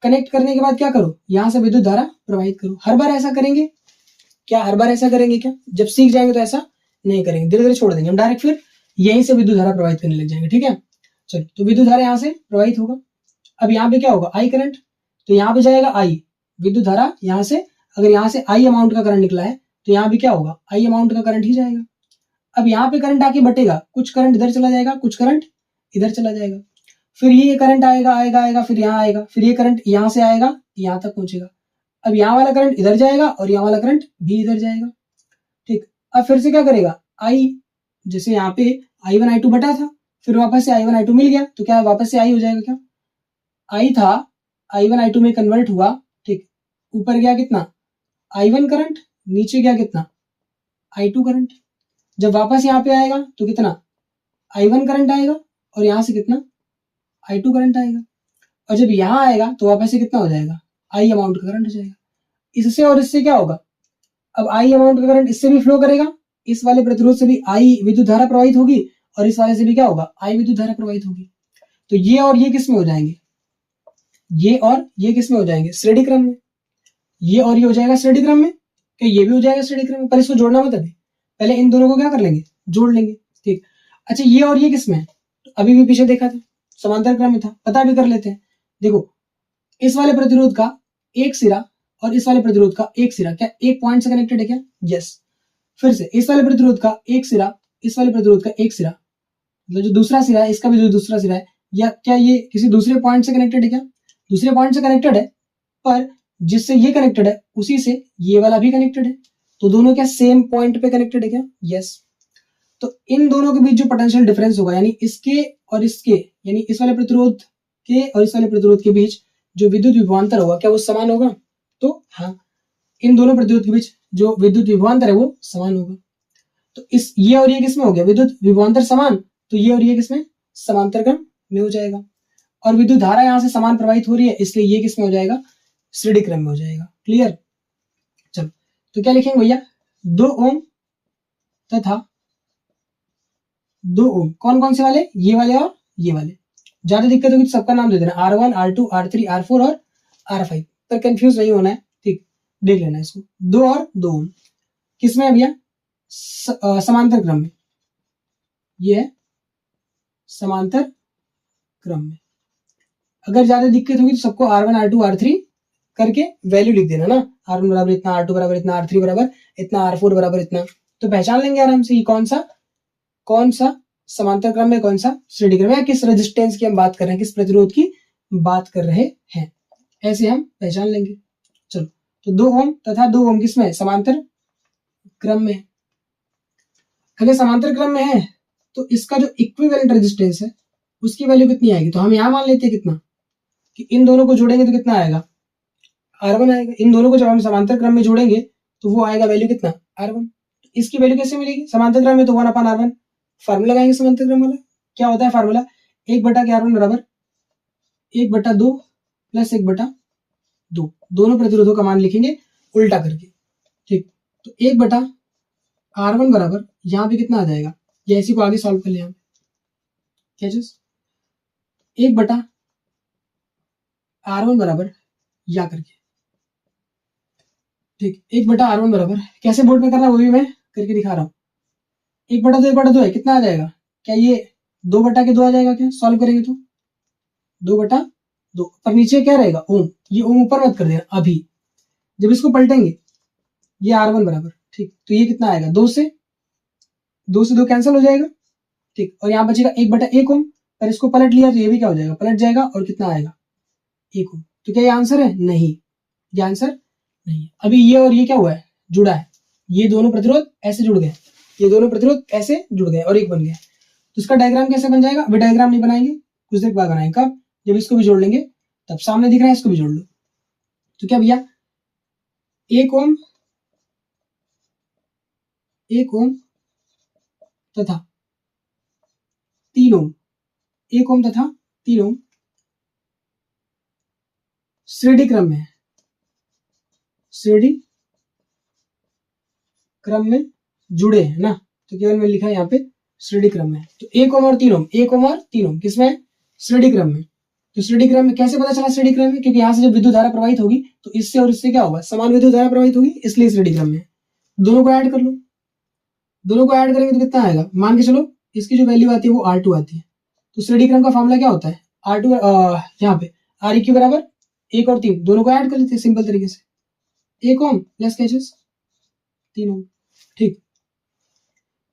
कनेक्ट करने के बाद क्या करो, यहां से विद्युत धारा प्रवाहित करो। हर बार ऐसा करेंगे क्या, हर बार ऐसा करेंगे क्या, जब सीख जाएंगे तो ऐसा नहीं करेंगे, धीरे धीरे छोड़ देंगे हम, डायरेक्ट फिर यहीं से विद्युत धारा प्रवाहित करने लग जाएंगे। ठीक है, चलो तो विद्युत धारा यहाँ से प्रवाहित होगा। अब यहाँ पे क्या होगा, आई करंट, तो यहाँ पे जाएगा आई, विद्युत धारा यहाँ से, अगर यहाँ से आई अमाउंट का करंट निकला है तो यहाँ भी क्या होगा, आई अमाउंट का करंट ही जाएगा। अब यहाँ पे करंट आके बटेगा, कुछ करंट इधर चला जाएगा, कुछ करंट इधर चला जाएगा, फिर ये करंट आएगा आएगा आएगा, फिर यहाँ आएगा, फिर ये करंट यहाँ से आएगा यहाँ तक पहुंचेगा। अब यहाँ वाला करंट इधर जाएगा और यहाँ वाला करंट भी इधर जाएगा। ठीक, अब फिर से क्या करेगा, आई, जैसे यहाँ पे I1 I2 बटा था, फिर वापस से I1 I2 मिल गया तो क्या वापस से आई हो जाएगा, क्या आई था I1 I2 में कन्वर्ट हुआ। ठीक, ऊपर गया कितना I1 करंट, नीचे गया कितना I2 करंट। जब वापस यहाँ पे आएगा तो कितना I1 करंट आएगा और यहाँ से कितना I2 करंट आएगा, और जब यहाँ आएगा तो वापस से कितना हो जाएगा, आई अमाउंट का करंट हो जाएगा। इससे और इससे क्या होगा, अब आई अमाउंट का करंट इससे भी फ्लो करेगा, इस वाले प्रतिरोध से भी आई विद्युत धारा प्रवाहित होगी और इस वाले से भी क्या होगा, आई विद्युत धारा प्रवाहित होगी। तो ये और ये किस में हो जाएंगे, ये और ये किस में हो जाएंगे, श्रेणी क्रम में। ये और ये हो जाएगा श्रेणी क्रम में, क्या ये भी हो जाएगा श्रेणी क्रम में, पर इसको जोड़ना मत, अभी पहले इन दोनों को क्या कर लेंगे, जोड़ लेंगे। ठीक, अच्छा ये और ये किस में है, अभी भी पीछे देखा था समांतर क्रम में था, पता भी कर लेते हैं। देखो इस वाले प्रतिरोध का एक सिरा और इस वाले प्रतिरोध का एक सिरा क्या एक पॉइंट से कनेक्टेड है क्या, यस। फिर से इस वाले प्रतिरोध का एक सिरा, इस वाले प्रतिरोध का एक सिरा, मतलब जो दूसरा सिरा है इसका भी जो दूसरा सिरा है, या क्या ये किसी दूसरे पॉइंट से कनेक्टेड है क्या, दूसरे पॉइंट से कनेक्टेड है, पर जिससे ये कनेक्टेड है उसी से ये वाला भी कनेक्टेड है, तो दोनों क्या सेम पॉइंट पे कनेक्टेड है क्या, यस। तो इन दोनों के बीच जो पोटेंशियल डिफरेंस होगा, यानी इसके और इसके, यानी इस वाले प्रतिरोध के और इस वाले प्रतिरोध के बीच जो विद्युत विभवांतर होगा, क्या वो समान होगा, तो हाँ, इन दोनों प्रतिरोध के बीच जो विद्युत विभवांतर है वो समान होगा। तो इस ये और ये किसमें हो गया, विद्युत विभवांतर समान, तो ये और ये किसमें, समांतर क्रम में हो जाएगा। और विद्युत धारा यहाँ से समान प्रवाहित हो रही है, इसलिए ये किसमें हो जाएगा, श्रेणी क्रम में हो जाएगा। क्लियर। चलो तो क्या लिखेंगे भैया, 2 ओम तथा 2 ओम, कौन कौन से वाले, ये वाले और ये वाले। ज्यादा दिक्कत होगी तो सबका नाम दे देना, R1 R2 R3 R4 और R5, पर कंफ्यूज नहीं होना है, ठीक, देख लेना इसको। 2 और 2 ओम किसमें है भैया, समांतर क्रम में, ये है समांतर क्रम में। अगर ज्यादा दिक्कत होगी तो सबको R1 R2 R3 करके वैल्यू लिख देना ना, R1 बराबर इतना, R2 बराबर इतना, R3 बराबर इतना, R4 बराबर इतना, तो पहचान लेंगे आराम से ये कौन सा समांतर क्रम में, कौन सा श्रेणी क्रम में, किस रेजिस्टेंस की हम बात कर रहे हैं, किस प्रतिरोध की बात कर रहे हैं, ऐसे हम पहचान लेंगे। चलो तो 2 ओम तथा 2 ओम किसमें, समांतर क्रम में। अगर समांतर क्रम में है तो इसका जो इक्विवेलेंट रेजिस्टेंस है उसकी वैल्यू कितनी आएगी, तो हम यहां मान लेते हैं कितना, कि इन दोनों को जोड़ेंगे तो कितना आएगा, R1 आएगा। इन दोनों को जब हम समांतर क्रम में जोड़ेंगे तो वो आएगा वैल्यू कितना, R1। इसकी वैल्यू कैसे मिलेगी, समांतर क्रम में तो 1/R1, फार्मूला लगाएंगे समांतर क्रम वाला, क्या होता है फार्मूला, 1/R1 बराबर 1/2 प्लस 1/2, दोनों प्रतिरोधों का मान लिखेंगे उल्टा करके, ठीक। तो 1/R1 बराबर यहाँ पे कितना आ जाएगा, या इसी को आगे सॉल्व कर ले, यहाँ क्या चीज, 1/R1 बराबर या करके, ठीक, 1/R1 बराबर कैसे बोर्ड में करना है वो भी मैं करके दिखा रहा हूँ। 1/2 है, कितना आ जाएगा, क्या ये 2/2 आ जाएगा, क्या सॉल्व करेंगे तो 2/2, पर नीचे क्या रहेगा ओम, ये ओम ऊपर मत कर देना अभी, जब इसको पलटेंगे ये R1 बराबर, ठीक, तो ये कितना आएगा, 2 से 2 कैंसिल हो जाएगा, ठीक, और यहाँ बचेगा 1/1 ओम, पर इसको पलट लिया तो ये भी क्या हो जाएगा, पलट जाएगा, और कितना आएगा 1 ओम। तो क्या ये आंसर है, नहीं, ये आंसर नहीं है। अभी ये और ये क्या हुआ है, जुड़ा है, ये दोनों प्रतिरोध ऐसे जुड़ गए, ये दोनों प्रतिरोध ऐसे जुड़ गए और एक बन गया, तो इसका डायग्राम कैसे बन जाएगा, अभी डायग्राम नहीं बनाएंगे, कुछ देर बाद बनाएंगे, कब, जब इसको भी जोड़ लेंगे, तब सामने दिख रहा है इसको भी जोड़ लो। तो क्या भैया 1 ओम तथा 3 ओम, 1 ओम तथा 3 ओम श्रेणी क्रम में, श्रेणी क्रम में जुड़े हैं ना, तो केवल मैं लिखा है यहाँ पे श्रेणी क्रम में, तो 1 ओम और 3 ओम, 1 ओम और 3 ओम किसमें है, श्रेणी क्रम में। तो श्रेणी क्रम में कैसे पता चला श्रेणी क्रम में, क्योंकि यहाँ से जब विद्युत धारा प्रवाहित होगी तो इससे और इससे क्या होगा, समान विद्युत धारा प्रवाहित होगी, इसलिए श्रेणी क्रम में। दोनों को ऐड कर लो, दोनों को ऐड करेंगे तो कितना आएगा, मान के चलो इसकी जो वैल्यू आती है वो R2 आती है, तो श्रेणी क्रम का फॉर्मूला क्या होता है, R2 यहाँ पे Req बराबर 1 और 3, दोनों को ऐड कर लेते हैं सिंपल तरीके से, 1 ओम प्लस कैचेस 3 ओम, ठीक।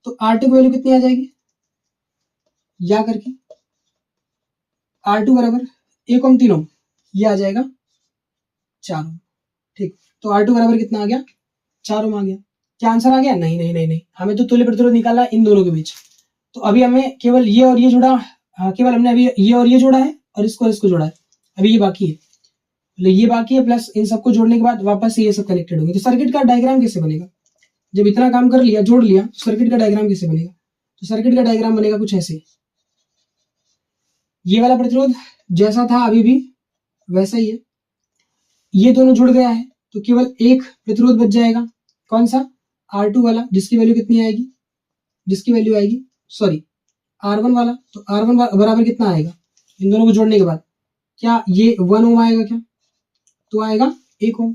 तो R2 की वैल्यू कितनी आ जाएगी, या करके R2 बराबर 1 ओम 3 ओम, ये आ जाएगा 4 ओम, ठीक। तो R2 बराबर कितना आ गया, 4 ओम आ गया। क्या आंसर आ गया, नहीं नहीं नहीं नहीं, हमें तो तुल्य प्रतिरोध निकालना है इन दोनों के बीच, तो अभी हमें केवल ये और ये जुड़ा, केवल हमने अभी ये और ये जोड़ा है और इसको जोड़ा है, अभी ये बाकी है, ये बाकी है, प्लस इन सबको जोड़ने के बाद वापस से ये सब कनेक्टेड होंगे। तो सर्किट का डायग्राम कैसे बनेगा, जब इतना काम कर लिया, जोड़ लिया, तो सर्किट का डायग्राम कैसे बनेगा, तो सर्किट का डायग्राम बनेगा कुछ ऐसे, ये वाला प्रतिरोध जैसा था अभी भी वैसा ही है, ये दोनों जुड़ गया है, तो केवल एक प्रतिरोध बच जाएगा, कौन सा, R2 वाला, जिसकी वैल्यू कितनी आएगी, जिसकी वैल्यू आएगी, सॉरी R1 वाला, तो R1 बराबर कितना आएगा, इन दोनों को जोड़ने के बाद, क्या ये 1 ओम आएगा, क्या, तो आएगा 1 ओम।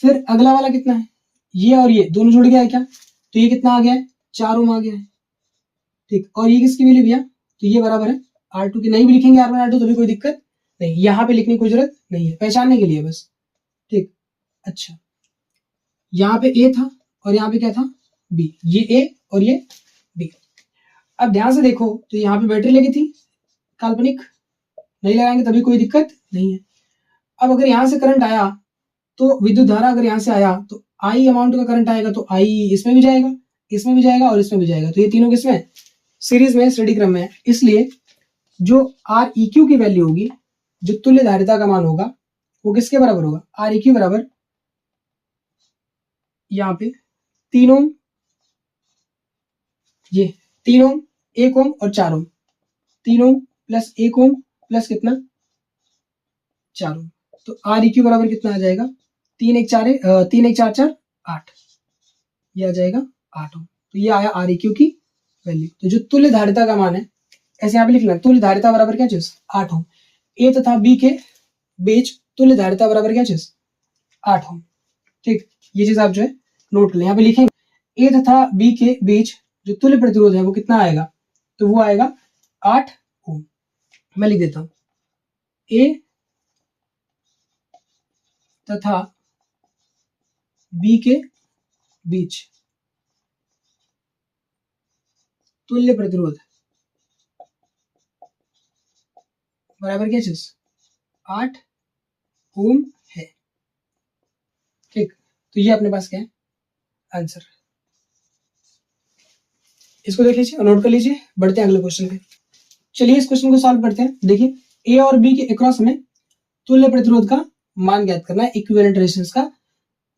फिर अगला वाला कितना है, ये और ये दोनों जुड़ गया है क्या, तो ये कितना आ गया है, 4 ओम आ गया है, ठीक। और ये किसकी वैल्यू भैया, तो ये बराबर है R2 की, नहीं भी लिखेंगे R1 R2 तो भी कोई दिक्कत नहीं, यहाँ पे लिखने की कोई जरूरत नहीं है, पहचानने के लिए बस, ठीक। अच्छा, यहाँ पे A था और यहाँ पे क्या था B, ये A और ये B। अब ध्यान से देखो, तो यहाँ पे बैटरी लगी थी काल्पनिक, नहीं लगाएंगे तभी कोई दिक्कत नहीं है। अब अगर यहाँ से करंट आया तो विद्युत धारा अगर यहाँ से आया तो I अमाउंट का करंट आएगा, तो I इसमें भी जाएगा, इसमें भी जाएगा और इसमें भी जाएगा, तो ये तीनों किसमें, सीरीज में, श्रेणी क्रम में, इसलिए जो Req की वैल्यू होगी, जो तुल्य धारिता का मान होगा वो किसके बराबर होगा, Req बराबर यहाँ पे 3 ओम, ये 3 ओम, 1 ओम और 4 ओम, 3 ओम प्लस 1 ओम प्लस कितना 4 ओम, तो आर इक्यू बराबर कितना आ जाएगा, 3 1 4 4 8, ये आ जाएगा 8 ओम। तो ये आया आर इक्यू की वैल्यू। तो जो तुल्य धारिता का मान है, ऐसे यहाँ पे लिखना, तुल्य धारिता बराबर क्या चीज, 8 ओम। ए तथा बी के बीच तुल्य धारिता बराबर क्या चीज, 8 ओम। ठीक, ये चीज आप जो है नोट कर लें। यहाँ पे लिखेंगे ए तथा बी के बीच जो तुल्य प्रतिरोध है वो कितना आएगा, तो वो आएगा 8 ओम। मैं लिख देता हूं, ए तथा बी के बीच तुल्य प्रतिरोध बराबर क्या चीज, 8 ओम है। ठीक, तो ये अपने पास क्या है आंसर। इसको देख लीजिए और नोट कर लीजिए। बढ़ते हैं अगले क्वेश्चन पे। चलिए इस क्वेश्चन को सॉल्व करते हैं। देखिए, ए और बी के अक्रॉस में तुल्य प्रतिरोध का मान ज्ञात करना है, इक्विवेलेंट रेजिस्टेंस का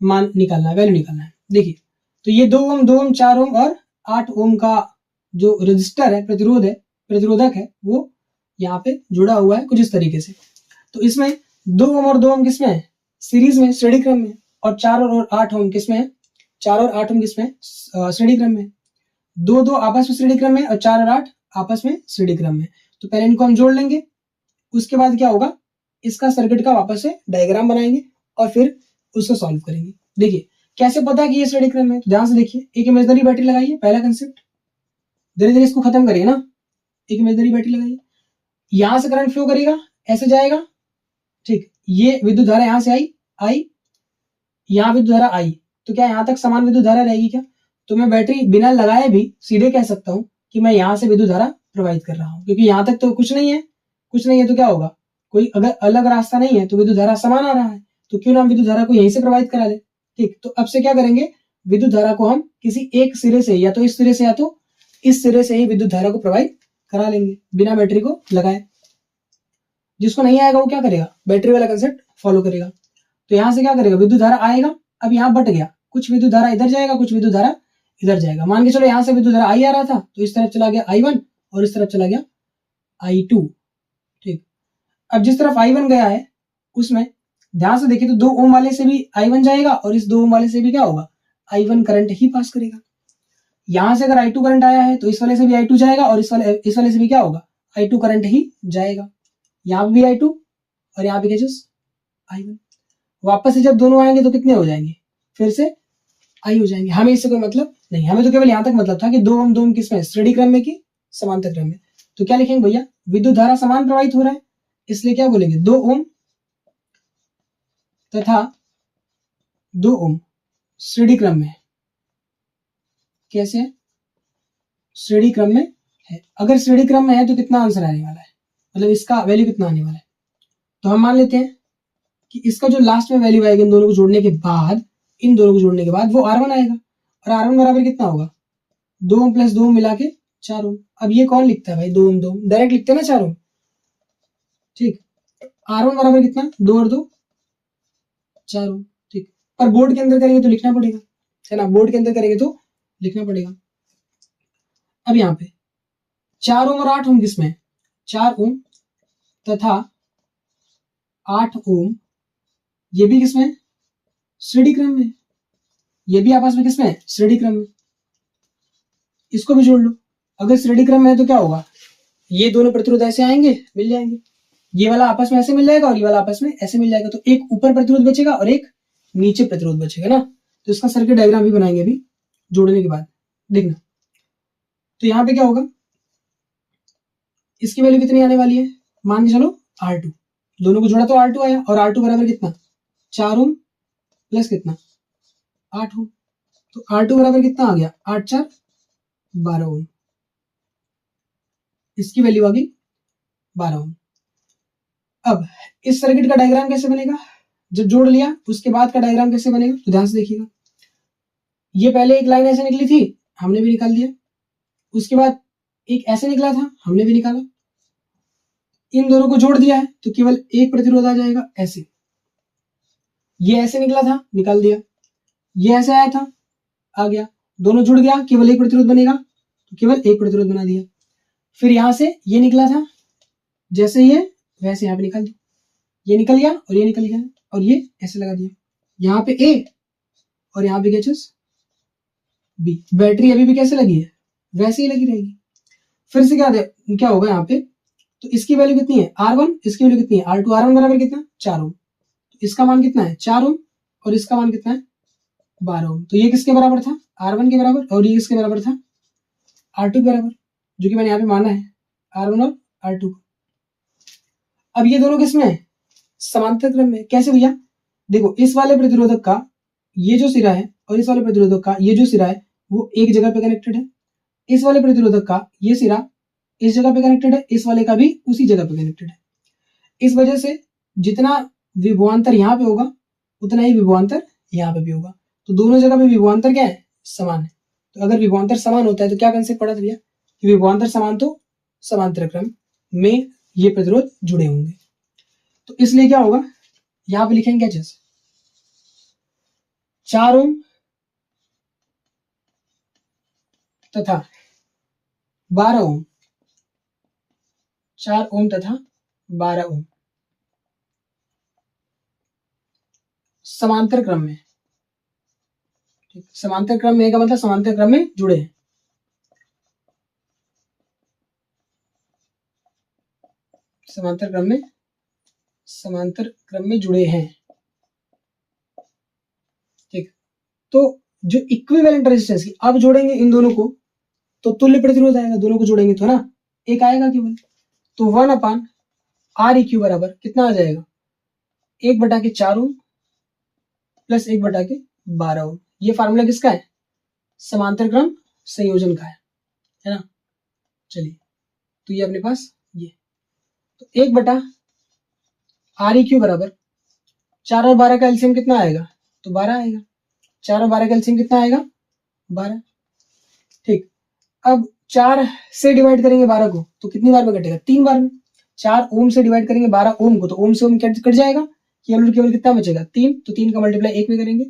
मान निकालना है, वैल्यू निकालना है। देखिए, तो ये 2 ओम 2 ओम 4 ओम और 8 ओम का जो रजिस्टर है, प्रतिरोधक है, वो यहाँ पे जुड़ा हुआ है कुछ इस तरीके से। तो इसमें 2 ओम और 2 ओम किसमें है, सीरीज में, श्रेणी क्रम में। और 4 और 8 ओम किसमें है, 4 और 8 ओम किसमें, श्रेणी क्रम में। 2 2 आपस में श्रेणी क्रम में और 4 और 8 आपस में श्रेणी क्रम में। तो पहले इनको हम जोड़ लेंगे, उसके बाद क्या होगा, इसका सर्किट का वापस से डायग्राम बनाएंगे और फिर उसको सॉल्व करेंगे। देखिए कैसे पता है कि ये श्रेणी क्रम है, तो ध्यान से देखिए। एक इमेजिनरी बैटरी लगाइए, पहला कंसेप्ट। धीरे धीरे इसको खत्म करिए ना। एक इमेजिनरी बैटरी लगाइए, यहां से करंट फ्लो करेगा, ऐसे जाएगा। ठीक, ये विद्युत धारा यहां से आई, यहां विद्युत धारा आई, तो क्या यहां तक समान विद्युत धारा रहेगी क्या? तो मैं बैटरी बिना लगाए भी सीधे कह सकता हूं कि मैं यहां से विद्युत धारा प्रवाहित कर रहा हूं, क्योंकि यहां तक तो कुछ नहीं है, तो क्या होगा, कोई अगर अलग रास्ता नहीं है तो विद्युत धारा समान आ रहा है, तो क्यों ना हम विद्युत धारा को यहीं से प्रवाहित करा ले। ठीक, तो अब से क्या करेंगे, विद्युत धारा को हम किसी एक सिरे से, या तो इस सिरे से या तो इस सिरे से ही विद्युत धारा को प्रवाहित करा लेंगे बिना बैटरी को लगाए। जिसको नहीं आएगा वो क्या करेगा, बैटरी वाला कंसेप्ट फॉलो करेगा। तो यहां से क्या करेगा, विद्युत धारा आएगा, अब यहाँ बट गया, कुछ विद्युत धारा इधर जाएगा, कुछ विद्युत धारा इधर जाएगा। मान के चलो यहाँ से विद्युत धारा आई आ रहा था, तो इस तरफ चला गया I1 और इस तरफ चला गया I2। ठीक, अब जिस तरफ I1 गया है उसमें ध्यान से देखिए, तो 2 ओम वाले से भी I1 जाएगा और इस 2 ओम वाले से भी क्या होगा, I1 करंट ही पास करेगा। यहां से अगर I2 करंट आया है तो इस वाले से भी I2 जाएगा और इस वाले से भी क्या होगा, I2 करंट ही जाएगा। यहाँ भी I2 और यहाँ पे क्या I1। वापस से जब दोनों आएंगे तो कितने हो जाएंगे, फिर से I हो जाएंगे। हमें इससे कोई मतलब नहीं, हमें तो केवल यहाँ तक मतलब था कि 2 ओम 2 ओम किसमें, श्रेणी क्रम में कि समांतर क्रम में। तो क्या लिखेंगे भैया, विद्युत धारा समान प्रवाहित हो रहा है, इसलिए क्या बोलेंगे, 2 ओम तथा 2 ओम श्रेणी क्रम में। कैसे, श्रेणी क्रम में है। अगर श्रेणी क्रम में है तो कितना आंसर आने वाला है, मतलब इसका वैल्यू कितना आने वाला है। तो हम मान लेते हैं कि इसका जो लास्ट में वैल्यू आएगा इन दोनों को जोड़ने के बाद, वो R1 आएगा। और R1 बराबर कितना होगा, 2 ओम प्लस 2 ओम मिला के 4 ओम। अब ये कौन लिखता है भाई, 2 ओम 2 ओम डायरेक्ट लिखते हैं ना, 4 ओम। ठीक, R1 बराबर कितना, 2 और 2 4 ओम। ठीक, पर बोर्ड के अंदर करेंगे तो लिखना पड़ेगा, है ना, बोर्ड के अंदर करेंगे तो लिखना पड़ेगा। अब यहाँ पे 4 ओम और 8 ओम किसमें, 4 ओम तथा 8 ओम, ये भी किसमें, श्रेणी क्रम में। ये भी आपस में किसमें, श्रेणी क्रम में। इसको भी जोड़ लो। अगर श्रेणी क्रम में है तो क्या होगा, ये दोनों प्रतिरोध ऐसे आएंगे, मिल जाएंगे। ये वाला आपस में ऐसे मिल जाएगा और ये वाला आपस में ऐसे मिल जाएगा। तो एक ऊपर प्रतिरोध बचेगा और एक नीचे प्रतिरोध बचेगा ना। तो इसका सर्किट डायग्राम भी बनाएंगे अभी जोड़ने के बाद, देखना। तो यहाँ पे क्या होगा, इसकी वैल्यू कितनी आने वाली है, मान के चलो R2। दोनों को जोड़ा तो R2 आया, और R2 बराबर कितना, 4 ओम प्लस कितना, 8 ओम। तो R2 बराबर कितना आ गया, 8 4 12 ओम। इसकी वैल्यू आ गई 12 ओम। अब इस सर्किट का डायग्राम कैसे बनेगा, जब जोड़ लिया उसके बाद का डायग्राम कैसे बनेगा, तो ध्यान से देखिएगा। ये पहले एक लाइन ऐसे निकली थी, हमने भी निकाल दिया। उसके बाद एक ऐसे निकला था, हमने भी निकाला। इन दोनों को जोड़ दिया है तो केवल एक प्रतिरोध आ जाएगा, ऐसे। ये ऐसे निकला था, निकाल दिया। ये ऐसे आया था, आ गया। दोनों जुड़ गया, केवल एक प्रतिरोध बनेगा, तो केवल एक प्रतिरोध बना दिया। फिर यहां से ये निकला था, जैसे ये वैसे यहां पे निकाल दो। ये निकल गया और ये निकल गया और ये ऐसे लगा दिया, यहाँ पे ए और यहाँ पे क्या बी। बैटरी अभी भी कैसे लगी है, वैसे ही लगी रहेगी। फिर से क्या होगा यहाँ पे, तो इसकी वैल्यू कितनी है R1, इसकी वैल्यू कितनी है R2। R1 बराबर कितना 4 ओम, तो इसका मान कितना है 4 ओम और इसका मान कितना है 12 ओम। तो ये किसके बराबर था R1 के बराबर और ये किसके बराबर था R2 के बराबर, जो कि मैंने यहाँ पे माना है R1 और R2 को। अब ये दोनों किसमें है समांतर क्रम में। कैसे भैया, देखो इस वाले प्रतिरोधक का ये जो सिरा है और इस वाले प्रतिरोधक का ये जो सिरा है वो एक जगह पे कनेक्टेड है। इस वाले प्रतिरोधक का ये सिरा इस जगह पे कनेक्टेड है, इस वाले का भी उसी जगह पे कनेक्टेड है। इस वजह से जितना विभवांतर यहाँ पे होगा उतना ही विभवांतर यहाँ पे भी होगा। तो दोनों जगह पे विभवांतर क्या है समान है। तो अगर विभवांतर समान होता है तो क्या कंसेप्ट पड़ा था भैया कि विभवांतर समान तो समांतर क्रम में ये प्रतिरोध जुड़े होंगे। तो इसलिए क्या होगा, यहाँ पे लिखेंगे क्या चीज 4 ओम तथा 12 ओम, 4 ओम तथा 12 ओम समांतर क्रम में। ठीक, समांतर क्रम में का मतलब समांतर क्रम में जुड़े हैं। समांतर क्रम में जुड़े हैं। ठीक, तो जो इक्विवेलेंट रेजिस्टेंस की अब जोड़ेंगे इन दोनों को तो तुल्य प्रतिरोध आएगा, दोनों को जोड़ेंगे तो ना एक आएगा केवल। तो 1/Req बराबर कितना आ जाएगा 1/4 ओम प्लस 1/12 ओम। ये फार्मूला किसका है समांतर क्रम संयोजन का है ना। चलिए तो ये अपने पास ये तो 1/Req बराबर 4 और 12 का एलसीएम कितना आएगा तो 12 आएगा। 4 और 12 का एलसीएम कितना आएगा 12। ठीक, अब 4 से डिवाइड करेंगे 12 को तो कितनी बार में कटेगा 3 बार में। 4 ओम से डिवाइड करेंगे 12 ओम को तो ओम से ओम कट जाएगा, केवल कितना बचेगा 3। तो 3 का मल्टीप्लाई 1 में करेंगे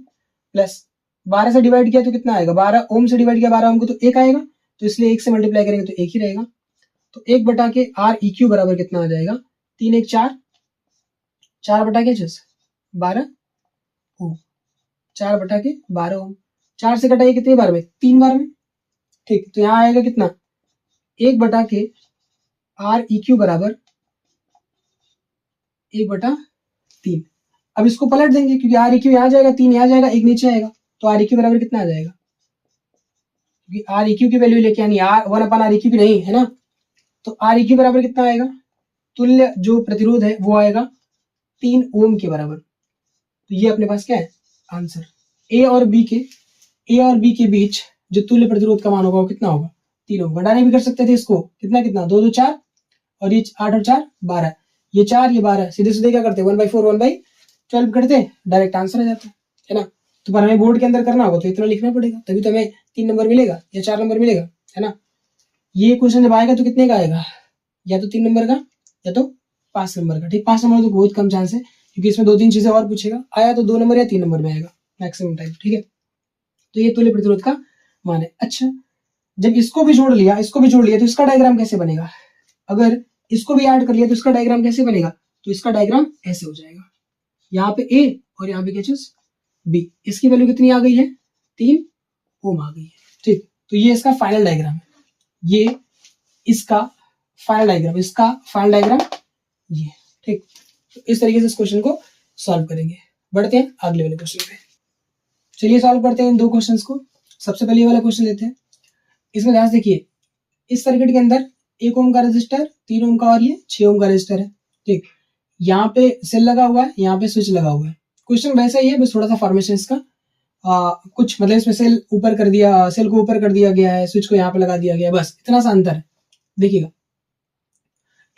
प्लस 12 से डिवाइड किया तो कितना आएगा 12 ओम से डिवाइड किया 12 ओम को तो 1 आएगा, तो इसलिए 1 से मल्टीप्लाई करेंगे तो 1 ही रहेगा। तो 1/Req बराबर कितना आ जाएगा 3 1 4, 4/12 ओम, 4/12 ओम। 4 से कटाइए कितनी बार में 3 बार में। ठीक, तो यहाँ आएगा कितना 1/Req बराबर 1/3। अब इसको पलट देंगे क्योंकि Req यहाँ जाएगा 3 यहाँ जाएगा 1 नीचे आएगा, तो Req बराबर कितना आ जाएगा क्योंकि Req की वैल्यू लेके आनी 1/Req की नहीं है ना। तो Req बराबर कितना आएगा तुल्य जो प्रतिरोध है वो आएगा 3 ओम के बराबर। तो ये अपने पास क्या है आंसर। ए और बी के बीच जो तुल्य प्रतिरोध का मान होगा वो कितना होगा 3 ओम। घटाने भी कर सकते थे इसको, कितना 2 2 4 और ये 8 और 4 12, ये 4 ये 12, सीधे सीधे क्या करते 1/4 1/12 करते डायरेक्ट आंसर आ जाता है ना। तो पर हमें बोर्ड के अंदर करना होगा तो इतना लिखना पड़ेगा, तभी तो हमें 3 नंबर मिलेगा या 4 नंबर मिलेगा है ना। ये क्वेश्चन जब आएगा तो कितने का आएगा, या तो 3 नंबर का या तो 5 नंबर का। ठीक, 5 नंबर तो बहुत कम चांस है क्योंकि इसमें 2-3 चीजें और पूछेगा, आया तो 2 नंबर या 3 नंबर में आएगा मैक्सिमम टाइम। ठीक है, तो ये तुल्य प्रतिरोध का मान है। अच्छा, जब इसको भी जोड़ लिया तो इसका डायग्राम कैसे बनेगा। अगर इसको भी ऐड कर लिया तो इसका डायग्राम कैसे बनेगा, तो इसका डायग्राम ऐसे हो जाएगा, यहाँ पे ए और यहाँ पे क्या चीज बी। इसकी वैल्यू कितनी आ गई है 3 ओम आ गई है। ठीक, तो ये इसका फाइनल डायग्राम है, ये इसका फाइनल डायग्राम ये। ठीक, तो इस तरीके से इस क्वेश्चन को सॉल्व करेंगे। बढ़ते हैं अगले वाले क्वेश्चन पे। चलिए सॉल्व करते हैं इन 2 क्वेश्चंस को। सबसे पहले वाला क्वेश्चन लेते हैं। इसमें ध्यान से देखिए, इस सर्किट के अंदर 1 ओम का रेजिस्टर, 3 ओम का और ये 6 ओम का रेजिस्टर है। ठीक, यहाँ पे सेल लगा हुआ है, यहाँ पे स्विच लगा हुआ है। क्वेश्चन वैसा ही है, बस थोड़ा सा फॉर्मेशन इसका कुछ मतलब इसमें सेल को ऊपर कर दिया गया है, स्विच को यहाँ पे लगा दिया गया है, बस इतना सा अंतर है। देखिएगा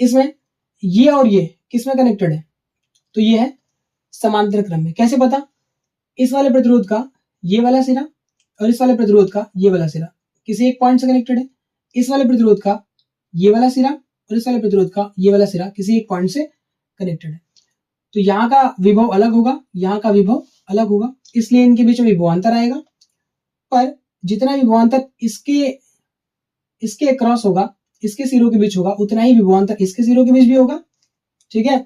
इसमें ये और ये किसमें कनेक्टेड है, तो ये है समांतर क्रम में। कैसे पता, इस वाले प्रतिरोध का ये वाला सिरा और इस वाले प्रतिरोध का ये वाला सिरा किसी एक पॉइंट से कनेक्टेड है। इस वाले प्रतिरोध का ये वाला सिरा और इस वाले प्रतिरोध का ये वाला सिरा किसी एक पॉइंट से कनेक्टेड है। तो यहाँ का विभव अलग होगा, यहाँ का विभव अलग होगा, इसलिए इनके बीच में विभवांतर आएगा। पर जितना विभवांतर इसके क्रॉस होगा, इसके सिरों के बीच होगा, उतना ही विभवांतर इसके सिरों के बीच भी होगा। ठीक है,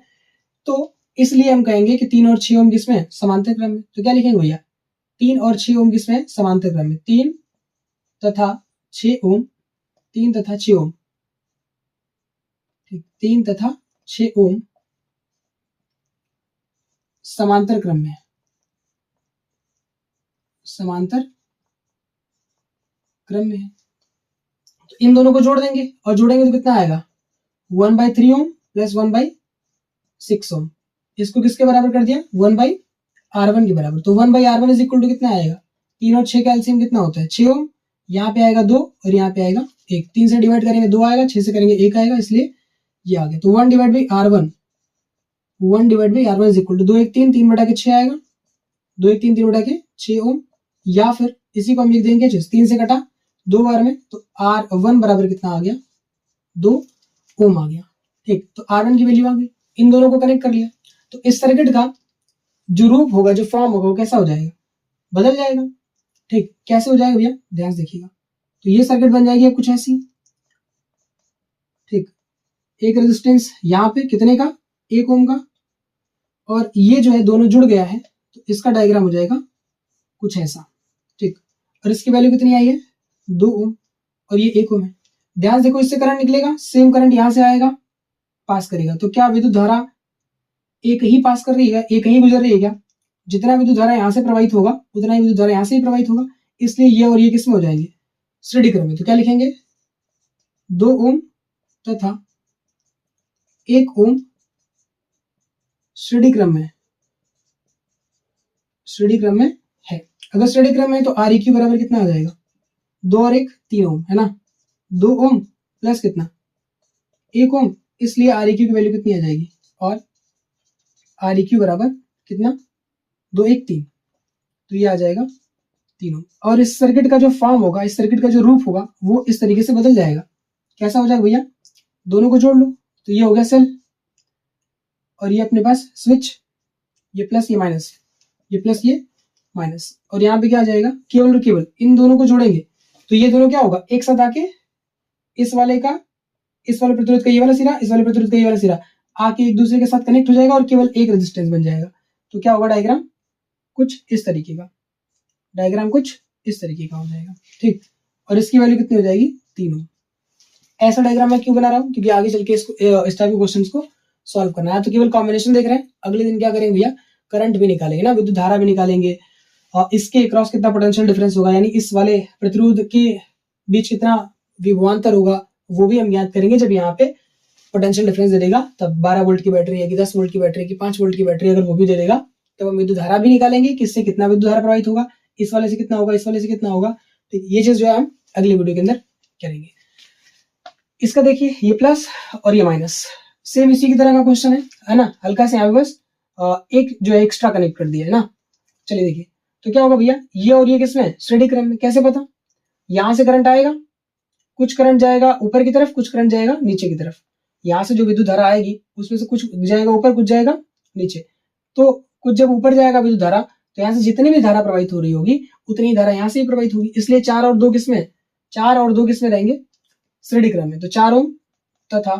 तो इसलिए हम कहेंगे कि 3 और 6 ओम किसमें है? समांतर क्रम में। तो क्या लिखेंगे भैया? 3 और 6 ओम किसमें है? समांतर क्रम में। 3 तथा 6 ओम, 3 तथा 6 ओम, ठीक, 3 तथा 6 ओम समांतर क्रम में, समांतर क्रम में है। तो इन दोनों को जोड़ देंगे और जोड़ेंगे तो कितना आएगा? 1/3 ओम प्लस 1/6 ओम। इसको किसके बराबर कर दिया? 1/R1 के बराबर। तो 1/R1 इज इक्वल टू कितना आएगा? 3 और 6 का एलसीएम कितना होता है? 6 ओम। यहाँ पे आएगा 2 और यहाँ पे आएगा 1। 3 से डिवाइड करेंगे 2 आएगा, 6 से करेंगे 1 आएगा, इसलिए ये आ गया। तो 1/R1, 1/R1 is equal to 2 1 3, 3 बटा के 6 आएगा, 2 1 3, 3 बटा के 6 ओम। या फिर इसी को हम लिख देंगे 3 से कटा 2 बार में, तो R1 बराबर कितना आ गया? 2 ओम आ गया। ठीक, तो R1 की वैल्यू आ गई। इन दोनों को कनेक्ट कर लिया। तो इस सर्किट का जो रूप होगा, जो फॉर्म होगा, वो कैसा हो जाएगा? बदल जाएगा। ठीक, कैसे हो जाएगा भैया? ध्यान से देखिएगा। तो ये सर्किट बन जाएगी अब कुछ ऐसी। ठीक, एक रेजिस्टेंस यहाँ पे कितने का? 1 ओम का, और ये जो है दोनों जुड़ गया है, तो इसका डायग्राम हो जाएगा कुछ ऐसा। ठीक, और इसकी वैल्यू कितनी आई है? 2 ओम, और ये 1 ओम है। ध्यान से देखो, इससे करंट निकलेगा, सेम करंट यहाँ से आएगा, पास करेगा। तो क्या विद्युत धारा एक ही पास कर रही है, एक ही गुजर रही है क्या? जितना विद्युत धारा यहाँ से प्रवाहित होगा उतना ही विद्युत धारा यहाँ से ही प्रवाहित होगा, इसलिए ये और ये किस में हो जाएंगे? श्रेणी क्रम में। तो क्या लिखेंगे? 2 ओम तथा 1 ओम श्रेणी क्रम में, श्रेणी क्रम में है। अगर श्रेणी क्रम में है तो आर ई क्यू बराबर कितना आ जाएगा? 2 और 1 3 ओम है ना। 2 ओम प्लस कितना? 1 ओम, इसलिए आर ई क्यू की वैल्यू कितनी आ जाएगी? और आर ई क्यू बराबर कितना? 2 1 3, तो ये आ जाएगा 3 ओम। और इस सर्किट का जो फॉर्म होगा, इस सर्किट का जो रूप होगा, वो इस तरीके से बदल जाएगा। कैसा हो जाएगा भैया? दोनों को जोड़ लो, तो ये हो गया सेल, और ये अपने पास स्विच, ये प्लस ये माइनस, ये प्लस ये माइनस, और यहाँ पे क्या आ जाएगा? केवल और केवल इन दोनों को जोड़ेंगे तो ये दोनों क्या होगा? एक साथ आके इस वाले का, इस वाले प्रतिरोध का ये वाला सिरा, इस वाले प्रतिरोध का ये वाला सिरा आके एक दूसरे के साथ कनेक्ट हो जाएगा और केवल एक रेजिस्टेंस बन जाएगा। तो क्या होगा डायग्राम? कुछ इस तरीके का। डायग्राम कुछ इस तरीके का हो जाएगा। ठीक, और इसकी वैल्यू कितनी हो जाएगी? 3 ओम। ऐसा डायग्राम मैं क्यों बना रहा हूँ? क्योंकि आगे चल के इसको इस टाइप के क्वेश्चंस को सॉल्व करना है। तो केवल कॉम्बिनेशन देख रहे हैं, अगले दिन क्या करेंगे भैया? करंट भी निकालेंगे ना, विद्युत धारा भी निकालेंगे, और इसके क्रॉस कितना पोटेंशियल डिफरेंस होगा, यानी इस वाले प्रतिरोध के बीच कितना विभवांतर होगा, वो भी हम याद करेंगे। जब यहाँ पे पोटेंशियल डिफरेंस दे देगा, तब 12 वोल्ट की बैटरी है कि 10 वोल्ट की बैटरी है कि 5 वोल्ट की बैटरी, अगर वो भी दे देगा, तब हम विद्युत धारा भी निकालेंगे, किससे कितना विद्युत धारा प्रवाहित होगा, इस वाले से कितना होगा, इस वाले से कितना होगा। तो ये चीज जो है हम अगली वीडियो के अंदर करेंगे। इसका देखिए, ये प्लस और ये माइनस, सेम इसी की तरह का क्वेश्चन है ना। हल्का से यहाँ पे बस एक जो है एक्स्ट्रा कनेक्ट कर दिया है ना। चलिए देखिए, तो क्या होगा भैया? ये और ये किसमें है? श्रेणी क्रम में। कैसे पता? यहां से करंट आएगा, कुछ करंट जाएगा ऊपर की तरफ, कुछ करंट जाएगा नीचे की तरफ। यहाँ से जो विद्युत धारा आएगी उसमें से कुछ जाएगा ऊपर, कुछ जाएगा नीचे। तो कुछ जब ऊपर जाएगा विद्युत धारा, तो यहाँ से जितनी भी धारा प्रवाहित हो रही होगी उतनी ही धारा यहाँ से ही प्रवाहित होगी। इसलिए 4 और 2 किसमें? 4 और 2 किसमें रहेंगे? श्रेणी क्रम में। तो 4 ओम तथा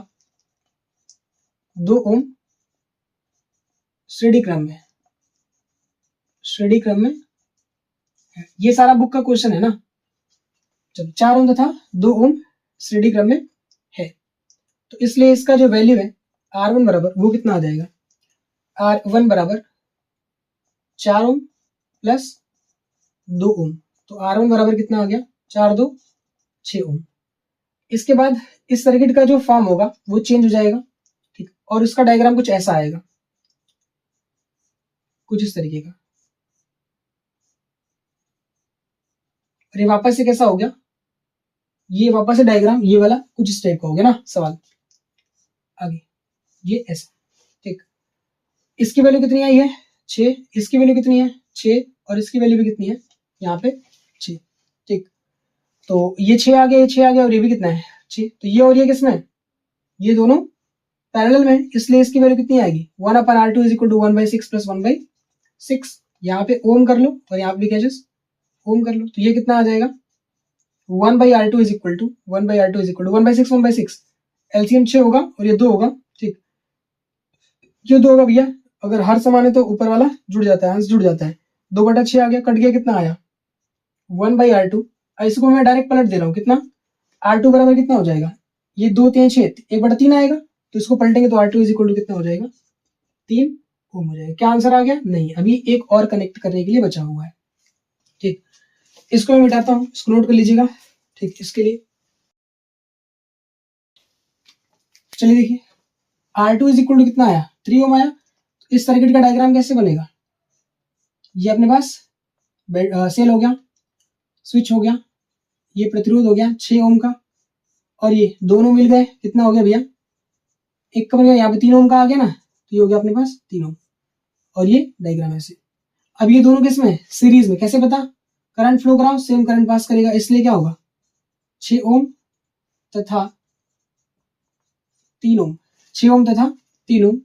2 ओम श्रेणी क्रम में, श्रेणी क्रम में है। ये सारा बुक का क्वेश्चन है ना। जब 4 ओम तथा 2 ओम श्रेणी क्रम में है, तो इसलिए इसका जो वैल्यू है R1 बराबर वो कितना आ जाएगा? R1 बराबर 4 ओम प्लस 2 ओम। तो R1 बराबर कितना आ गया? 4 2 6 ओम। इसके बाद इस सर्किट का जो फॉर्म होगा वो चेंज हो जाएगा। ठीक, और इसका डायग्राम कुछ ऐसा आएगा, कुछ इस तरीके का। और ये वापस से कैसा हो गया? ये वापस से डायग्राम ये वाला कुछ इस टाइप का हो गया ना। सवाल आगे ये ऐसा। ठीक, इसकी वैल्यू कितनी आई है? 6। इसकी वैल्यू कितनी है? 6। और इसकी वैल्यू भी कितनी है? यहाँ पे 6। ठीक, तो ये 6 आ गया, ये 6 आ गया, और ये भी कितना है? 6। तो ये और ये किसमें है? ये दोनों पैरेलल में, इसलिए इसकी वैल्यू कितनी आएगी? 1/R2 is equal to 1/6 plus 1/6। यहाँ पे ओम कर लो और यहाँ पे भी क्या ओम कर लो, तो ये कितना आ जाएगा? 1/R2 is equal to 1/6 1/6। LCM 6 होगा और ये 2 होगा। ठीक, क्यों 2 होगा भैया? अगर हर समान है तो ऊपर वाला जुड़ जाता है, अंश जुड़ जाता है। 2/6 आ गया, कट गया, कितना आया 1/R2। इसको मैं डायरेक्ट पलट दे रहा हूँ, कितना R2 बराबर कितना हो जाएगा, ये 2 3 6 1/3 आएगा, तो इसको पलटेंगे तो R2 इज इक्वल टू कितना हो जाएगा 3 ओम हो जाएगा। क्या आंसर आ गया, नहीं, अभी एक और कनेक्ट करने के लिए बचा हुआ है। ठीक, इसको मैं मिटाता हूँ, इसको नोट कर लीजिएगा। ठीक, इसके लिए चलिए देखिए R2 इज इक्वल टू कितना आया 3 ओम आया। तो इस सर्किट का डायग्राम कैसे बनेगा, ये अपने पास सेल हो गया, स्विच हो गया, ये प्रतिरोध हो गया 6 ओम का, और ये दोनों मिल गए, कितना हो गया भैया, एक का बन गया, यहाँ पे 3 ओम का आ गया ना, तो ये हो गया अपने पास 3 ओम, और ये डायग्राम ऐसे। अब ये दोनों किस में, सीरीज में, कैसे पता, करंट फ्लो कराओ, सेम करंट पास करेगा, इसलिए क्या होगा 6 ओम तथा 3 ओम, 6 ओम तथा 3 ओम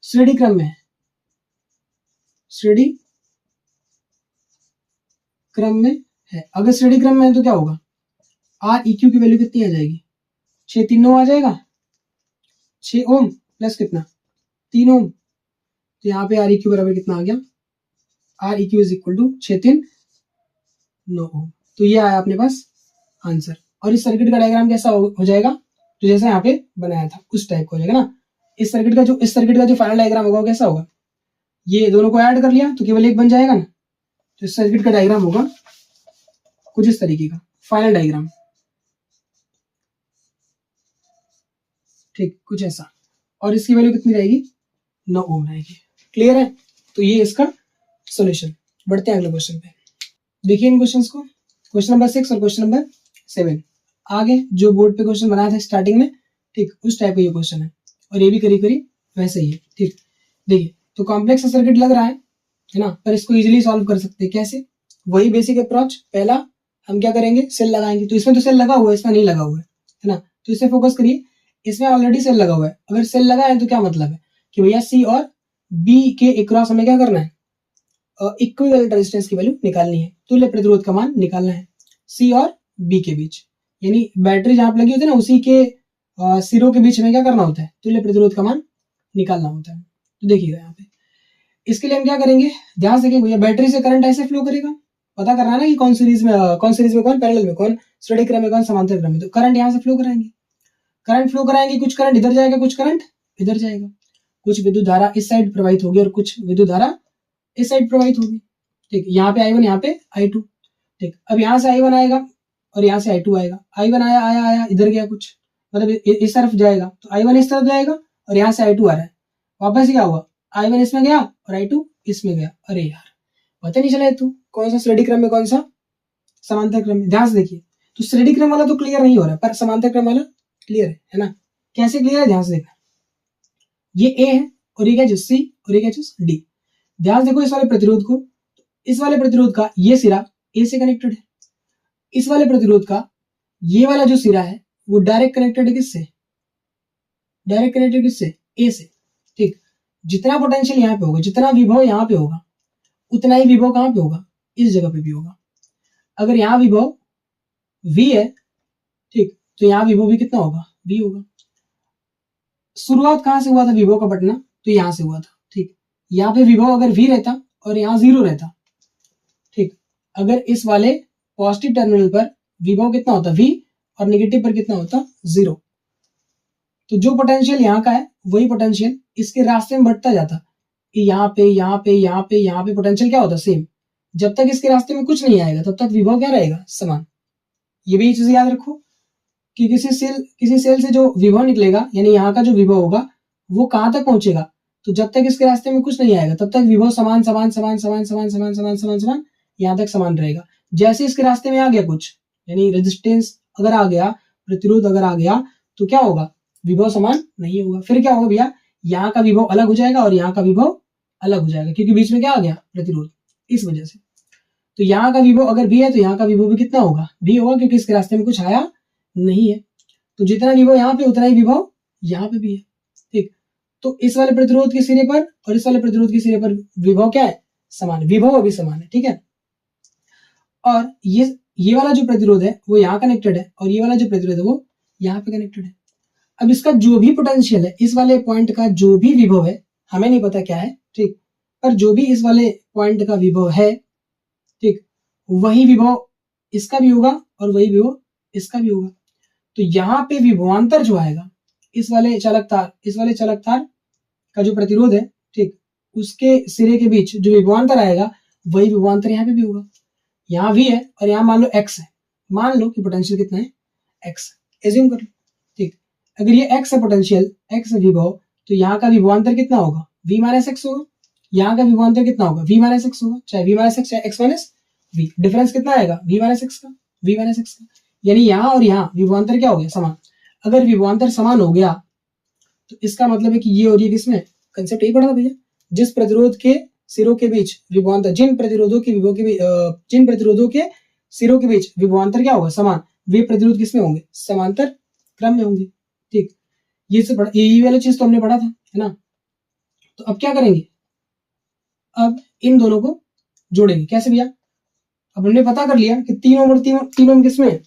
श्रेणी क्रम में है, श्रेणी क्रम में है। अगर श्रेणी क्रम में है तो क्या होगा, आर ई क्यू की वैल्यू कितनी आ जाएगी 6 3 9 आ जाएगा, 6 ओम प्लस कितना 3 ओम, तो यहाँ पे आर ई क्यू बराबर कितना आ गया, R E Q is equal to 6 3 9 ohm. तो ये आया अपने पास आंसर। और इस सर्किट का डायग्राम कैसा हो जाएगा, तो जैसा यहाँ पे बनाया था उस टाइप का हो जाएगा ना। इस सर्किट का जो फाइनल डायग्राम होगा वो कैसा होगा, ये दोनों को ऐड कर लिया तो केवल एक बन जाएगा ना। तो इस सर्किट का डायग्राम होगा कुछ इस तरीके का, फाइनल डायग्राम, ठीक कुछ ऐसा, और इसकी वैल्यू कितनी रहेगी 9 ओम रहेगी। क्लियर है, तो ये इसका सॉल्यूशन। बढ़ते हैं अगले क्वेश्चन पे। देखिए इन क्वेश्चंस को, क्वेश्चन नंबर 6 और क्वेश्चन नंबर 7 आगे जो बोर्ड पे क्वेश्चन बनाया था स्टार्टिंग में, ठीक उस टाइप का ये क्वेश्चन है, और ये भी करीब करीब वैसे ही है। ठीक, देखिए तो कॉम्प्लेक्स सर्किट लग रहा है ना, पर इसको इजीली सॉल्व कर सकते हैं। कैसे, वही बेसिक अप्रोच, पहला हम क्या करेंगे, सेल लगाएंगे। तो इसमें तो सेल लगा हुआ है, इसमें नहीं लगा हुआ है ना, तो इसे फोकस करिए, इसमें ऑलरेडी सेल लगा हुआ है। अगर सेल लगा है तो क्या मतलब है कि भैया सी और बी के अक्रॉस हमें क्या करना है, इक्विवेलेंट रेजिस्टेंस की वैल्यू निकालनी है, तुल्य प्रतिरोध का मान निकालना है सी और बी के बीच, यानी बैटरी जहां पे लगी होती है ना उसी के सिरों के बीच में क्या करना होता है, तुल्य प्रतिरोध का मान निकालना होता है। तो देखिएगा यहाँ पे, इसके लिए हम क्या करेंगे, ध्यान से देखिए भैया, बैटरी से करंट ऐसे फ्लो करेगा, पता करना है ना कि कौन सीरीज में कौन पैरेलल में, कौन श्रेणी क्रम में, कौन समांतर क्रम में। तो करंट यहाँ से फ्लो कराएंगे, कुछ करंट इधर जाएगा, कुछ करंट इधर जाएगा, कुछ विद्युत धारा इस साइड प्रवाहित होगी और कुछ विद्युत धारा इस साइड प्रवाहित होगी। ठीक, यहाँ पे I1, यहाँ पे I2। ठीक, अब यहाँ से I1 आएगा और यहाँ से I2 आएगा, I1 आया इधर गया, कुछ मतलब इस तरफ जाएगा, तो I1 इस तरफ जाएगा और यहाँ से I2 आ रहा है, वापस क्या हुआ, I1 इसमें गया और I2 इसमें गया। अरे यार पता नहीं चला तू कौन सा श्रेणी क्रम में, कौन सा समांतर क्रम में। ध्यान से देखिए, तो श्रेणी क्रम वाला तो क्लियर नहीं हो रहा, पर समांतर क्रम वाला क्लियर है ना। कैसे क्लियर है, ध्यान से देखना, ये ए है और ये क्या है सी और ये क्या है डी। ध्यान देखो इस वाले प्रतिरोध को, इस वाले प्रतिरोध का ये सिरा ए से कनेक्टेड है, इस वाले प्रतिरोध का ये वाला जो सिरा है वो डायरेक्ट कनेक्टेड है किससे, डायरेक्ट कनेक्टेड किससे, ए से। ठीक, जितना पोटेंशियल यहाँ पे होगा, जितना विभव यहाँ पे होगा, उतना ही विभव कहाँ पे होगा, इस जगह पे भी होगा। अगर यहाँ विभव V है, ठीक, तो यहाँ विभव भी कितना होगा, V होगा। शुरुआत कहाँ से हुआ था विभव का बढ़ना, तो यहाँ से हुआ था। ठीक, यहाँ पे विभव अगर V रहता और यहाँ 0 रहता, ठीक, अगर इस वाले पॉजिटिव टर्मिनल पर विभव कितना होता V और नेगेटिव पर कितना होता 0, तो जो पोटेंशियल यहाँ का है वही पोटेंशियल इसके रास्ते में बढ़ता जाता। यहाँ पे पोटेंशियल क्या होता सेम। जब तक इसके रास्ते में कुछ नहीं आएगा तब तक विभव क्या रहेगा, समान। ये भी चीज याद रखो कि किसी सेल से जो विभव निकलेगा, यानी यहाँ का जो विभव होगा वो कहाँ तक पहुंचेगा, तो जब तक इसके रास्ते में कुछ नहीं आएगा तब तक विभव समान यहाँ तक समान रहेगा। जैसे इसके रास्ते में आ गया कुछ, यानी रेजिस्टेंस अगर आ गया, प्रतिरोध अगर आ गया, तो क्या होगा, विभव समान नहीं होगा। फिर क्या होगा भैया, यहाँ का विभव अलग हो जाएगा और यहाँ का विभव अलग हो जाएगा, क्योंकि बीच में क्या आ गया, प्रतिरोध, इस वजह से। तो यहाँ का विभव अगर भी है तो यहाँ का विभव भी कितना होगा, भी होगा, क्योंकि इसके रास्ते में कुछ आया नहीं है। तो जितना विभव यहाँ पे उतना ही विभव यहाँ पे भी है। ठीक, तो इस वाले प्रतिरोध के सिरे पर और इस वाले प्रतिरोध के सिरे पर विभव क्या है, समान, विभव अभी समान है। ठीक है, और ये वाला जो प्रतिरोध है वो यहाँ कनेक्टेड है और ये वाला जो प्रतिरोध है वो यहाँ पे कनेक्टेड है। अब इसका जो भी पोटेंशियल है, इस वाले पॉइंट का जो भी विभव है हमें नहीं पता क्या है, ठीक, पर जो भी इस वाले पॉइंट का विभव है, ठीक, वही विभव इसका भी होगा और वही विभव इसका भी होगा। तो यहाँ पे विभवांतर जो आएगा इस वाले चालक तार का जो प्रतिरोध है, ठीक, उसके सिरे के बीच जो विभवांतर आएगा वही विभवांतर यहाँ पे भी होगा। यहाँ V है और यहाँ मान लो X है, मान लो कि पोटेंशियल कितना है X, एज्यूम कर लो, ठीक। अगर ये X है पोटेंशियल, X है विभव, तो यहाँ का विभवांतर कितना होगा V माइनस एक्स होगा। यहाँ का विभवांतर कितना होगा V माइनस एक्स होगा, चाहे V माइनस एक्स चाहे X माइनस V, डिफरेंस कितना आएगा V माइनस एक्स का। यानी यहाँ और यहाँ विभवांतर क्या हो गया समान। अगर विभवांतर समान हो गया तो इसका मतलब है कि ये और ये किसमें, कंसेप्ट यही पढ़ा था भैया, जिस प्रतिरोध के सिरों के बीच विभवांतर, जिन प्रतिरोधों के सिरों के बीच विभवांतर क्या होगा समान, वे प्रतिरोध किसमें होंगे, समांतर क्रम में होंगे, ठीक। ये वाला चीज तो हमने पढ़ा था, है ना। तो अब क्या करेंगे, अब इन दोनों को जोड़ेंगे। कैसे भैया, अब हमने पता कर लिया कि 3 ओम और 3 ओम किसमें है,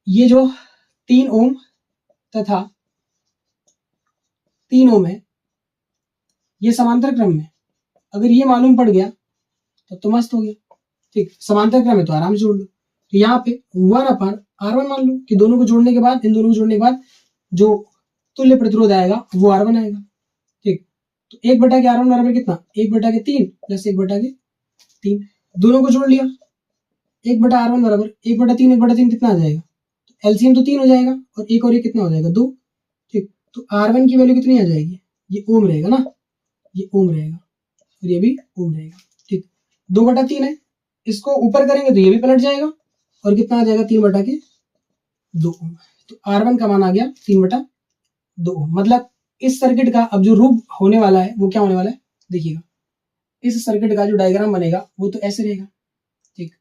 ये जो 3 ओम तथा 3 ओम है ये समांतर क्रम में, अगर ये मालूम पड़ गया तब तो मस्त हो गया, ठीक। समांतर क्रम है तो आराम से जोड़ लो। तो यहाँ पे 1/R1 मान लो कि दोनों को जोड़ने के बाद, इन दोनों को जोड़ने के बाद जो तुल्य प्रतिरोध आएगा वो R1 आएगा, ठीक। तो 1/R1 बराबर कितना, 1/3 प्लस 1/3, दोनों को जोड़ लिया, 1/R1 बराबर 1/3 कितना आ जाएगा, तो एलसीएम तो 3 हो जाएगा और एक और ये कितना हो जाएगा 2, ठीक। तो R1 की वैल्यू कितनी आ जाएगी, ये ओम रहेगा ना, ये ओम रहेगा और ये भी ओम रहेगा, ठीक। 2/3 है, इसको ऊपर करेंगे तो ये भी पलट जाएगा और कितना आ जाएगा 3/2 ओम। तो R1 का मान आ गया 3/2 ओम। मतलब इस सर्किट का अब जो रूप होने वाला है वो क्या होने वाला है, देखिएगा इस सर्किट का जो डायग्राम बनेगा वो तो ऐसे रहेगा, ठीक।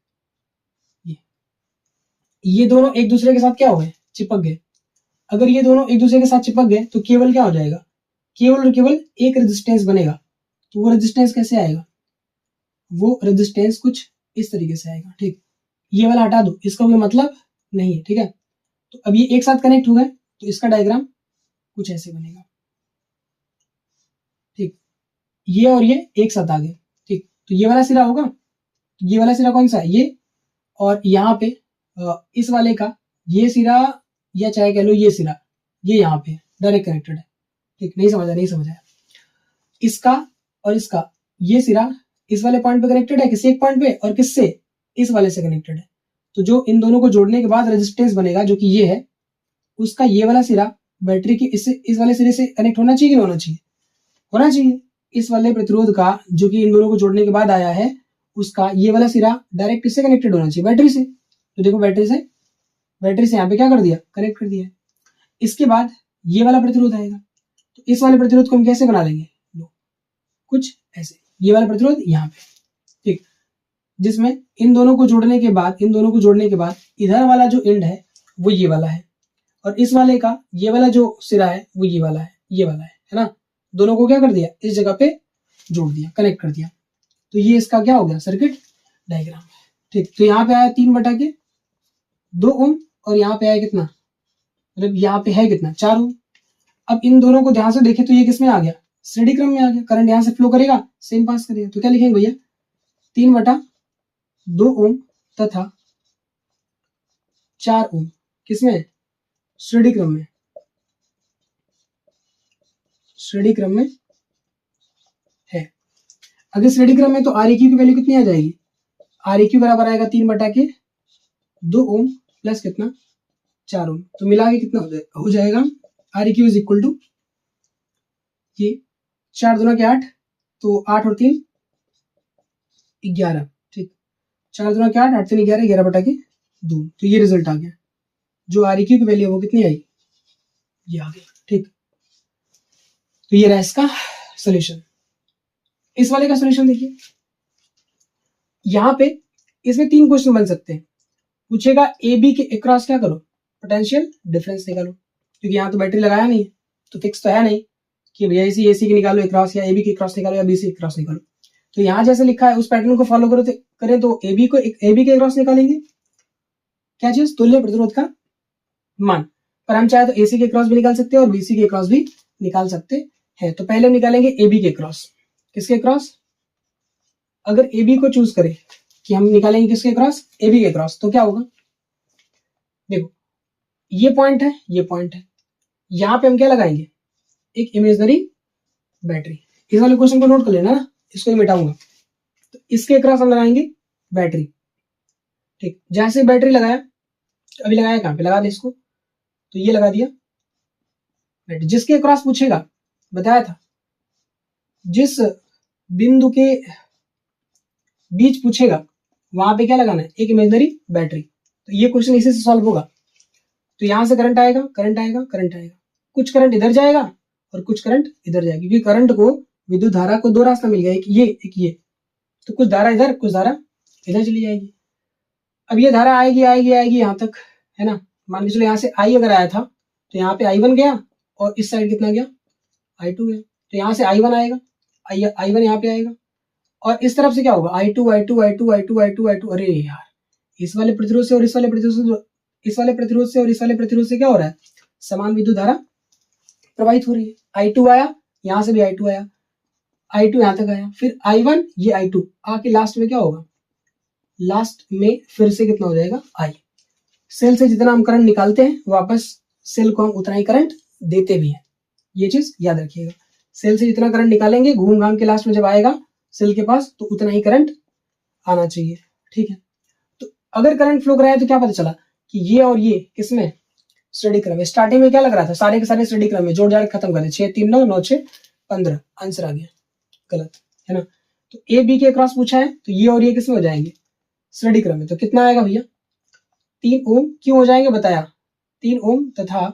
ये दोनों एक दूसरे के साथ क्या हो गए, चिपक गए। अगर ये दोनों एक दूसरे के साथ चिपक गए तो केवल क्या हो जाएगा, केवल और केवल एक रेजिस्टेंस बनेगा। तो वो रेजिस्टेंस कैसे आएगा, वो रेजिस्टेंस कुछ इस तरीके से आएगा, ठीक। ये वाला हटा दो, इसका कोई मतलब नहीं है, ठीक है। तो अब ये एक साथ कनेक्ट हो गए तो इसका डायग्राम कुछ ऐसे बनेगा, ठीक। ये और ये एक साथ आ गए, ठीक। तो ये वाला सिरा होगा, ये वाला सिरा कौन सा है, ये, और यहाँ पे इस वाले का ये सिरा या चाहे कह लो ये सिरा, ये यहाँ पे डायरेक्ट कनेक्टेड है, ठीक। नहीं समझा, इसका और इसका ये सिरा इस वाले पॉइंट पे कनेक्टेड है, किसी एक पॉइंट पे, और किससे, इस वाले से कनेक्टेड है। तो जो इन दोनों को जोड़ने के बाद रेजिस्टेंस बनेगा जो कि ये है, उसका ये वाला सिरा बैटरी के इस वाले सिरे से कनेक्ट होना चाहिए कि नहीं होना चाहिए। इस वाले प्रतिरोध का जो कि इन दोनों को जोड़ने के बाद आया है, उसका ये वाला सिरा डायरेक्ट इससे कनेक्टेड होना चाहिए, बैटरी से। तो देखो बैटरी से यहाँ पे क्या कर दिया, कनेक्ट कर दिया। इसके बाद ये वाला प्रतिरोध आएगा, तो इस वाले प्रतिरोध को हम कैसे बना लेंगे, कुछ ऐसे, ये वाला प्रतिरोध यहाँ पे, ठीक, जिसमें इन दोनों को जोड़ने के बाद इधर वाला जो एंड है वो ये वाला है, और इस वाले का ये वाला जो सिरा है वो ये वाला है ना। दोनों को क्या कर दिया, इस जगह पे जोड़ दिया, कनेक्ट कर दिया। तो ये इसका क्या हो गया, सर्किट डायग्राम, ठीक। तो यहाँ पे आया 3/2 ओम और यहाँ पे आया कितना, मतलब यहाँ पे है कितना, 4 ओम। अब इन दोनों को ध्यान से देखें तो ये किसमें आ गया, श्रेणी क्रम में आ गया। करंट यहाँ से फ्लो करेगा, सेम पास करेगा। तो क्या लिखेंगे भैया, 3/2 ओम तथा 4 ओम किसमें, श्रेणी क्रम में है। अगर श्रेणी क्रम में तो Req की वैल्यू कितनी आ जाएगी, Req बराबर आएगा 3/2 ओम प्लस कितना, 4 ओम। तो मिला के कितना हो जाएगा, Req इज इक्वल टू ये 4 दूना के 8, तो 8 और 3 11, ठीक। 4 दूना के 8, 8 3 11, 11/2। तो ये रिजल्ट आ गया। जो Req की वैल्यू है वो कितनी आई, ये आ गई, ठीक। तो ये रहा इसका सोल्यूशन। इस वाले का सोल्यूशन देखिए, यहाँ पे इसमें 3 क्वेश्चन बन सकते हैं। पूछेगा ए बी के अक्रॉस क्या करो, पोटेंशियल डिफरेंस निकालो, क्योंकि यहाँ तो बैटरी लगाया नहीं है तो फिक्स तो है नहीं कि भैया इसी एसी की निकालो अक्रॉस, या ए बी के अक्रॉस निकालो, या बी सी अक्रॉस निकालो। तो यहाँ जैसे लिखा है उस पैटर्न को फॉलो करें तो ए बी के अक्रॉस निकालेंगे, क्या चीज, तुल्य प्रतिरोध का मान। पर हम चाहे तो एसी के अक्रॉस भी निकाल सकते हैं और बीसी के अक्रॉस भी निकाल सकते हैं। तो पहले हम निकालेंगे ए बी के क्रॉस। किसके क्रॉस? अगर ए बी को चूज करें कि हम निकालेंगे किसके क्रॉस? ए बी के क्रॉस, तो क्या होगा? देखो ये पॉइंट है, ये पॉइंट है, यहाँ पे हम क्या लगाएंगे? एक इमेजनरी बैटरी। इस वाले क्वेश्चन को नोट कर लेना ना, इसको ही मिटाऊंगा। तो इसके क्रॉस हम लगाएंगे बैटरी। ठीक, जैसे बैटरी लगाया, अभी लगाया कहाँ पे? लगा दे इसको, तो ये लगा दिया बैटरी। जिसके क्रॉस पूछेगा, बताया था, जिस बिंदु के बीच पूछेगा वहां पे क्या लगाना है? एक इमेजनरी बैटरी। तो ये क्वेश्चन इसी से सॉल्व होगा। तो यहां से करंट आएगा, करंट आएगा, करंट आएगा, कुछ करंट इधर जाएगा और कुछ करंट इधर जाएगा, क्योंकि करंट को, विद्युत धारा को दो रास्ता मिल गया, एक ये, एक ये। तो कुछ धारा इधर, कुछ धारा इधर चली जाएगी। अब ये धारा आएगी आएगी आएगी यहाँ तक, है ना। मान के चलो यहाँ से आई अगर आया था, तो यहाँ पे I1 गया और इस साइड कितना गया? I2 गया। तो यहाँ से I1 आएगा, I1 यहाँ पे आएगा, और इस तरफ से क्या होगा? I2 I2 I2 I2 I2 I2। अरे यार, इस वाले प्रतिरोध से और इस वाले प्रतिरोध से, इस वाले प्रतिरोध से और इस वाले प्रतिरोध से क्या हो रहा है? समान विद्युत धारा प्रवाहित हो रही है। I2 आया, यहाँ से भी I2 आया, I2 यहाँ तक आया, फिर I1, ये I2 आके लास्ट में क्या होगा? लास्ट में फिर से कितना हो जाएगा? I। सेल से जितना हम करंट निकालते हैं, वापस सेल को हम उतना ही करंट देते भी हैं। ये चीज याद रखिएगा। सेल से जितना करंट निकालेंगे, घूम घाम के लास्ट में जब आएगा सेल के पास, तो उतना ही करंट आना चाहिए। ठीक है, तो अगर करंट फ्लो कराया तो क्या पता चला कि ये और ये किसमें? स्टडी क्रम में। स्टार्टिंग में क्या लग रहा था? सारे के सारे स्टडी क्रम में, जोड़ जाड़ खत्म कर दे। 6 3 9 9 6 15, आंसर आ गया। गलत है ना। तो ए बी के क्रॉस पूछा है, तो ये और ये किसमें हो जाएंगे? स्टडी क्रम में। तो कितना आएगा भैया? 3 ओम। क्यों हो जाएंगे बताया? 3 ओम तथा,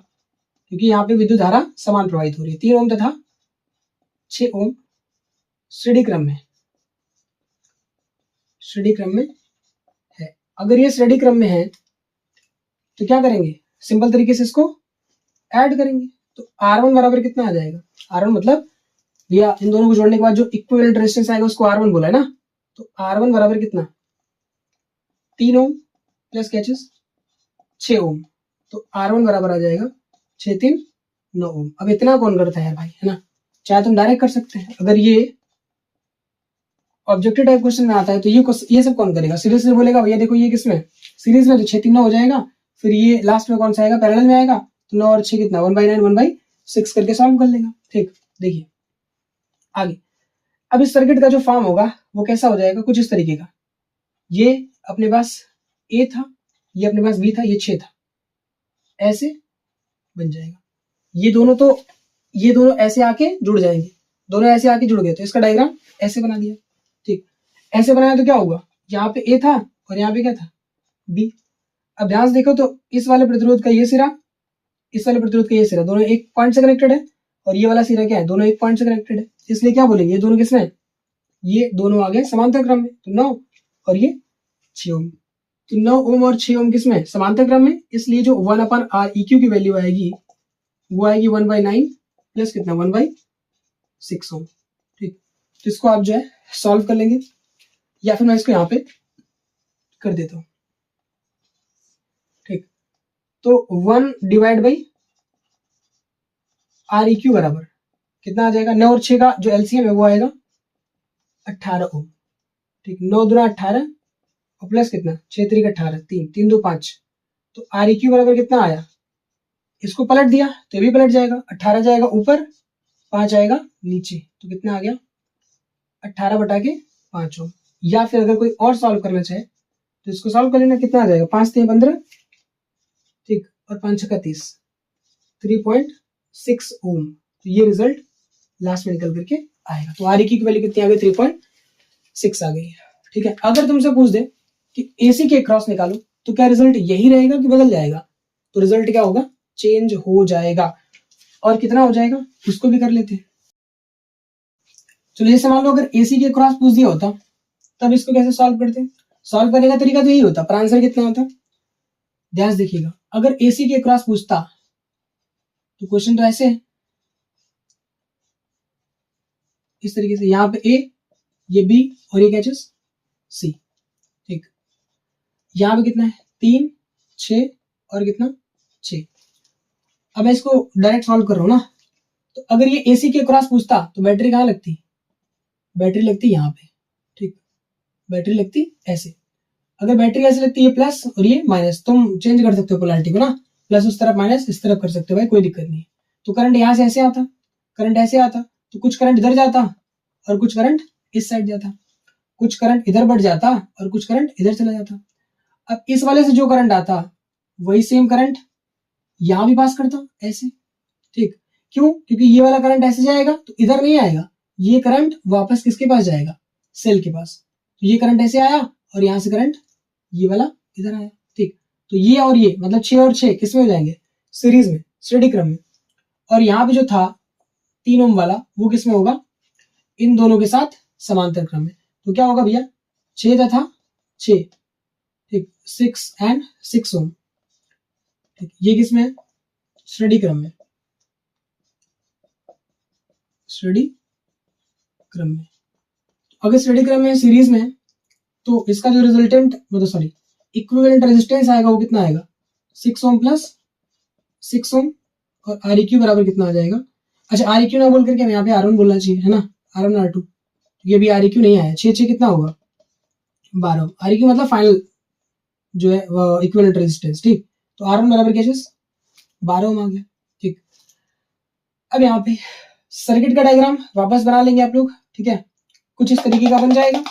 क्योंकि यहाँ पे विद्युत धारा समान प्रवाहित हो रही है, 3 ओम तथा 6 ओम श्रेणी क्रम में, श्रेणी क्रम में है। अगर ये श्रेणी क्रम में है तो क्या करेंगे? सिंपल तरीके से इसको ऐड करेंगे। तो R1 बराबर कितना आ जाएगा? R1 मतलब भैया इन दोनों को जोड़ने के बाद जो इक्विवेलेंट रेजिस्टेंस आएगा उसको R1 बोला है ना। तो R1 बराबर कितना? 3 ओम प्लस क्या चीज? 6 ओम। तो R1 बराबर आ जाएगा 6 3 9 ओम। अब इतना कौन करता है भाई, है ना। चाहे तुम डायरेक्ट कर सकते हैं, अगर ये ऑब्जेक्टिव टाइप क्वेश्चन में आता है तो ये सब कौन करेगा? सीरीज से बोलेगा भैया देखो ये किसमें? सीरीज में, तो 6 3 9 हो जाएगा। फिर ये लास्ट में कौन सा आएगा? पैरेलल में आएगा। तो 9 और 6 कितना? 1/9 1/6 करके सॉल्व कर लेगा। ठीक, देखिए आगे। अब इस सर्किट का जो फॉर्म होगा वो कैसा हो जाएगा? कुछ इस तरीके का। ये अपने पास A था, ये अपने पास B था, ये 6 था, ऐसे बन जाएगा। ये दोनों ऐसे आके जुड़ जाएंगे, दोनों ऐसे आके जुड़ गए, तो इसका डायग्राम ऐसे बना दिया। ठीक, ऐसे बनाया तो क्या होगा? यहाँ पे A था और यहाँ पे क्या था? B। अब ध्यान से देखो तो इस वाले प्रतिरोध का ये सिरा, इस वाले प्रतिरोध का ये सिरा, दोनों एक पॉइंट से कनेक्टेड है, और ये वाला सिरा क्या है? दोनों एक पॉइंट से कनेक्टेड है। इसलिए क्या बोलेंगे? ये दोनों किसमें है? ये दोनों आ गए समांतर क्रम में। तो 9 और ये 6 ओम। तो 9 ओम और 6 ओम किसमें? समांतर क्रम में। इसलिए जो 1/Req की वैल्यू आएगी वो आएगी 1/9 प्लस कितना? 1/6 ओम। ठीक, तो इसको आप जो है सॉल्व कर लेंगे, या फिर मैं इसको यहाँ पे कर देता हूँ। ठीक, तो 1/Req बराबर कितना आ जाएगा? 9 और 6 का जो एलसीएम है वो आएगा 18 ओम। ठीक, 9 दूना 18 और प्लस कितना? 6 3 18, 3 3 2 5। तो Req बराबर कितना आया? इसको पलट दिया तो ये भी पलट जाएगा। 18 जाएगा ऊपर, 5 आएगा नीचे, तो कितना आ गया? 18/5 ओम। या फिर अगर कोई और सॉल्व करना चाहे तो इसको सॉल्व कर लेना। कितना आ जाएगा? 5 3 15, ठीक, और 5 6 30, 3.6 ओम। तो ये रिजल्ट लास्ट में निकल करके आएगा। तो Req की वैल्यू कितनी आ गई? 3.6 आ गई। ठीक है, अगर तुमसे पूछ दे कि AC के क्रॉस निकालो तो क्या रिजल्ट यही रहेगा कि बदल जाएगा? तो रिजल्ट क्या होगा? चेंज हो जाएगा। और कितना हो जाएगा उसको भी कर लेते हैं। चलिए जैसे मान लो अगर AC के क्रॉस पूछ दिया होता तब इसको कैसे सॉल्व करते हैं? सॉल्व करने का तरीका तो यही होता, पर आंसर कितना होता? ध्यान से देखिएगा, अगर AC के क्रॉस पूछता तो क्वेश्चन तो ऐसे है, इस तरीके से, यहाँ पे A, ये B और ये क्या चीज? C। ठीक, यहाँ पे कितना है? 3 6 और कितना? 6। अब मैं इसको डायरेक्ट सॉल्व कर रहा हूँ ना, तो अगर ये AC के क्रॉस पूछता तो बैटरी कहाँ लगती, बैटरी लगती यहाँ पे, ठीक, बैटरी लगती ऐसे। अगर बैटरी ऐसे लगती है प्लस और ये माइनस, तुम चेंज कर सकते हो पोलैरिटी को ना, प्लस उस तरफ माइनस इस तरफ कर सकते हो भाई, कोई दिक्कत नहीं है। तो करंट यहाँ से ऐसे आता, करंट ऐसे आता, तो कुछ करंट इधर जाता और कुछ करंट इस साइड जाता, कुछ करंट इधर बढ़ जाता और कुछ करंट इधर चला जाता। अब इस वाले से जो करंट आता वही सेम करंट यहां भी पास करता ऐसे, ठीक। क्यों? क्योंकि ये वाला करंट ऐसे जाएगा तो इधर नहीं आएगा, ये करंट वापस किसके पास जाएगा, सेल के पास। तो ये करंट ऐसे आया और यहां से करंट ये वाला इधर आया, ठीक। तो ये और ये मतलब 6 और 6 किसमें हो जाएंगे, सीरीज में, श्रेणी क्रम में। और यहाँ पे जो था 3 ओम वाला वो किसमें होगा, इन दोनों के साथ समांतर क्रम में। तो क्या होगा भैया, 6 तथा 6, ठीक, 6 एंड 6 ओम, ठीक। ये किसमें है, श्रेणी क्रम में, श्रेणी क्रम में। अगर श्रेणी क्रम में सीरीज में तो इसका जो रिजल्टेंट मतलब सॉरी इक्विवेलेंट रेजिस्टेंस आएगा वो कितना आएगा, 6 ओम प्लस 6 ओम, और Req बराबर कितना आ जाएगा। अच्छा Req ना बोल करके यहाँ पे R1 बोलना चाहिए है ना, R1 R2, ये भी Req नहीं आया। 6 कितना होगा, 12। Req मतलब फाइनल जो है वो इक्विवेलेंट रेजिस्टेंस, ठीक। तो R1 बराबर क्या चीज, 12 ओम आ गया, ठीक। अब यहाँ पे सर्किट का डायग्राम वापस बना लेंगे आप लोग, ठीक है। कुछ इस तरीके का बन जाएगा,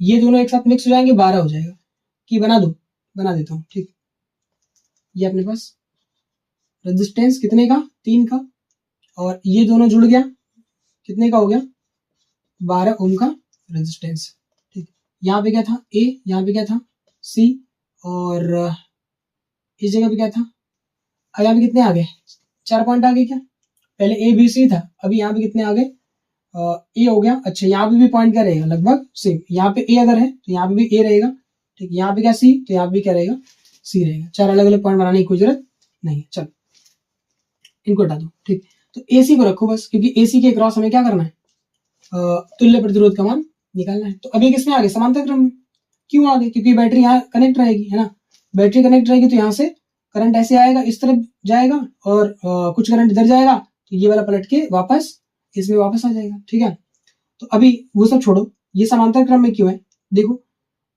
ये दोनों एक साथ मिक्स हो जाएंगे, 12 हो जाएगा। कि बना दो, बना देता हूँ, ठीक। ये अपने पास रेजिस्टेंस कितने का, 3 का, और ये दोनों जुड़ गया, कितने का हो गया, 12 ओम का रेजिस्टेंस, ठीक। यहाँ पे क्या था A, यहाँ पे क्या था C, और इस जगह पे क्या था, अब यहाँ पे कितने आ गए, 4 पॉइंट आ गए क्या, पहले A B C था, अभी यहाँ पे कितने आ गए, A हो गया। अच्छा यहाँ पे भी पॉइंट क्या रहेगा, लगभग सेम। यहाँ पे A अगर है तो यहाँ पे भी A रहेगा, ठीक। यहाँ पे क्या C, तो यहाँ पे भी क्या रहेगा, C रहेगा। 4 अलग अलग पॉइंट बनाने की कोई जरूरत नहीं है, चलो इनको हटा दो, ठीक। तो AC को रखो बस, क्योंकि AC के क्रॉस हमें क्या करना है, तुल्य प्रतिरोध का मान निकालना है। तो अभी किसमें आ गए, समांतर क्रम में। क्यों आ गए, क्योंकि बैटरी यहाँ कनेक्ट रहेगी, है ना, बैटरी कनेक्ट रहेगी तो यहाँ से करंट ऐसे आएगा, इस तरफ जाएगा, और कुछ करंट इधर जाएगा, तो ये वाला पलट के वापस इसमें वापस आ जाएगा, ठीक है। तो अभी वो सब छोड़ो, ये समांतर क्रम में क्यों है, देखो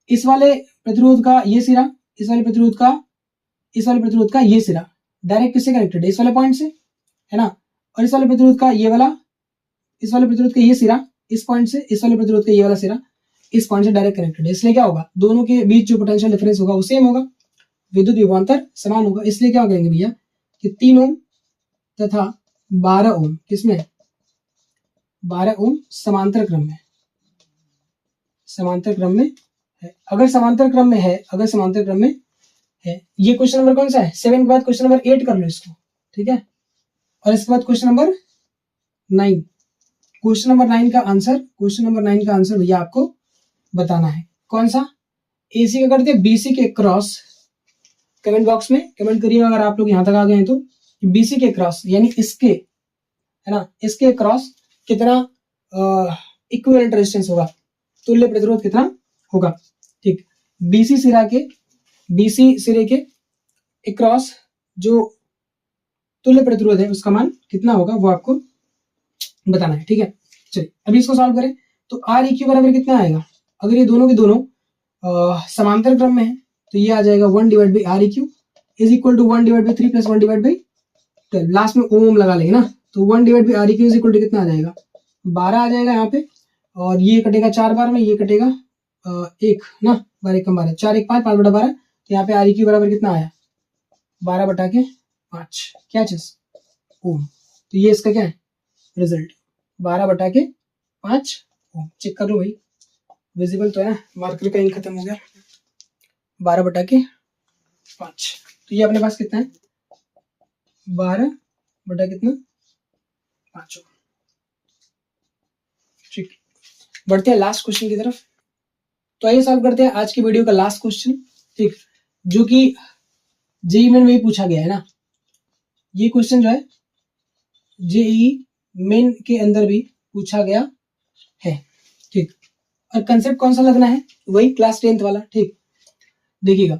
इस वाले प्रतिरोध का ये सिरा, इस वाले प्रतिरोध का, इस वाले प्रतिरोध का ये सिरा डायरेक्ट किससे कनेक्टेड है, इस वाले पॉइंट से, है ना। और इस वाले प्रतिरोध का ये वाला, इस वाले प्रतिरोध का ये सिरा इस पॉइंट से, इस वाले प्रतिरोध का ये वाला सिरा इस पॉइंट से डायरेक्ट कनेक्टेड है। इसलिए क्या होगा, दोनों के बीच जो पोटेंशियल डिफरेंस होगा वो सेम होगा, विद्युत विभवांतर समान होगा। इसलिए क्या करेंगे भैया कि 3 ओम तथा 12 ओम किसमें है, 12 ओम समांतर क्रम में, समांतर क्रम में है। अगर समांतर क्रम में है, अगर समांतर क्रम में है, ये क्वेश्चन नंबर कौन सा है, 7 के बाद क्वेश्चन नंबर 8 कर लो इसको, ठीक है। और इसके बाद क्वेश्चन नंबर 9, क्वेश्चन नंबर 9 का आंसर, क्वेश्चन नंबर 9 का आंसर भैया आपको बताना है। कौन सा, AC का करते हैं BC के क्रॉस, कमेंट बॉक्स में कमेंट करिए अगर आप लोग यहाँ तक आ गए हैं तो, BC के क्रॉस यानी इसके, है ना, इसके क्रॉस कितना इक्विवेलेंट रेजिस्टेंस होगा, तुल्य प्रतिरोध कितना होगा, ठीक। BC सिरा के, BC सिरे के क्रॉस जो तुल्य प्रतिरोध है उसका मान कितना होगा वो आपको बताना है, ठीक है। चलिए अभी इसको सॉल्व करें। तो Req बराबर कितना आएगा, अगर ये दोनों के दोनों समांतर क्रम में है तो ये आ जाएगा 1 divide by Req is equal to 1 divide by 3 plus 1 divide by 12, last में ओम लगा लेंगे ना, तो 1 divide by Req is equal to कितना आ जाएगा, 12 आ जाएगा यहाँ पे, और ये कटेगा 4 बार में, ये कटेगा 1 ना, 12 1 12, 4 1 5, 5 बटा 12, तो यहाँ पे Req बराबर कितना आया, 12 बटा के 5, क्या चीज, ओम। तो ये इसका क्या है रिजल्ट, 12 बटा के 5 ओम। चेक कर लो भाई, विजिबल तो है ना, मार्कर का इंक खत्म हो गया, 12 बटा के 5, तो ये अपने पास कितना है, 12 बटा कितना 5 ओम, ठीक। बढ़ते हैं लास्ट क्वेश्चन की तरफ। तो आइए सॉल्व करते हैं आज की वीडियो का लास्ट क्वेश्चन, ठीक, जो कि जेईई मेन में भी पूछा गया है ना। ये क्वेश्चन जो है जेईई मेन के अंदर भी पूछा गया है, ठीक। और कंसेप्ट कौन सा लगना है, वही क्लास 10th वाला, ठीक। देखिएगा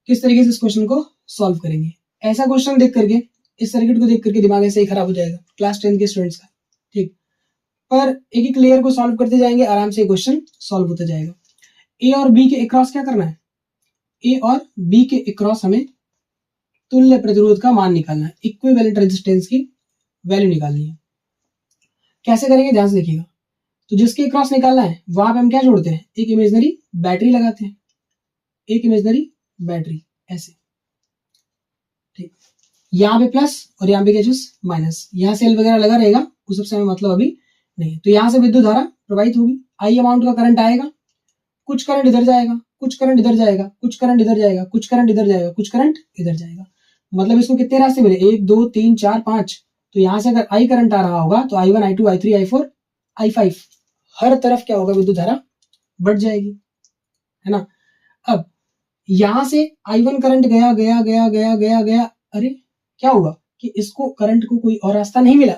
किस तरीके से इस क्वेश्चन को सॉल्व करेंगे। ऐसा क्वेश्चन देख करके इस सर्किट को देख करके दिमाग ऐसे ही खराब हो जाएगा क्लास 10 के स्टूडेंट्स का, ठीक। पर एक एक लेयर को सॉल्व करते जाएंगे, आराम से क्वेश्चन सॉल्व होता जाएगा। ए और बी के अक्रॉस क्या करना है, ए और बी के अक्रॉस हमें तुल्य प्रतिरोध का मान निकालना है, इक्विवेलेंट रेजिस्टेंस की वैल्यू निकालनी है। कैसे करेंगे ध्यान से देखिएगा। तो जिसके अक्रॉस निकालना है वहां पे हम क्या जोड़ते हैं, एक इमेजिनरी बैटरी लगाते हैं, एक इमेजिनरी बैटरी ऐसे, ठीक। यहाँ पे प्लस और यहाँ पे क्या चीज माइनस, यहाँ सेल वगैरह लगा रहेगा, उस सबसे हमें मतलब अभी नहीं। तो यहाँ से विद्युत धारा प्रवाहित होगी, आई अमाउंट का करंट आएगा, कुछ करंट इधर जाएगा, कुछ करंट इधर जाएगा, कुछ करंट इधर जाएगा, कुछ करंट इधर जाएगा, कुछ करंट इधर जाएगा। मतलब इसको कितने रास्ते मिले, 1 2 3 4 5। तो यहाँ से अगर आई करंट आ रहा होगा तो I1 I2 I3 I4 I5 हर तरफ क्या होगा, विद्युत धारा बढ़ जाएगी, है ना। अब यहां से I1 करंट गया गया गया गया गया गया, अरे क्या होगा कि इसको करंट को कोई और रास्ता नहीं मिला,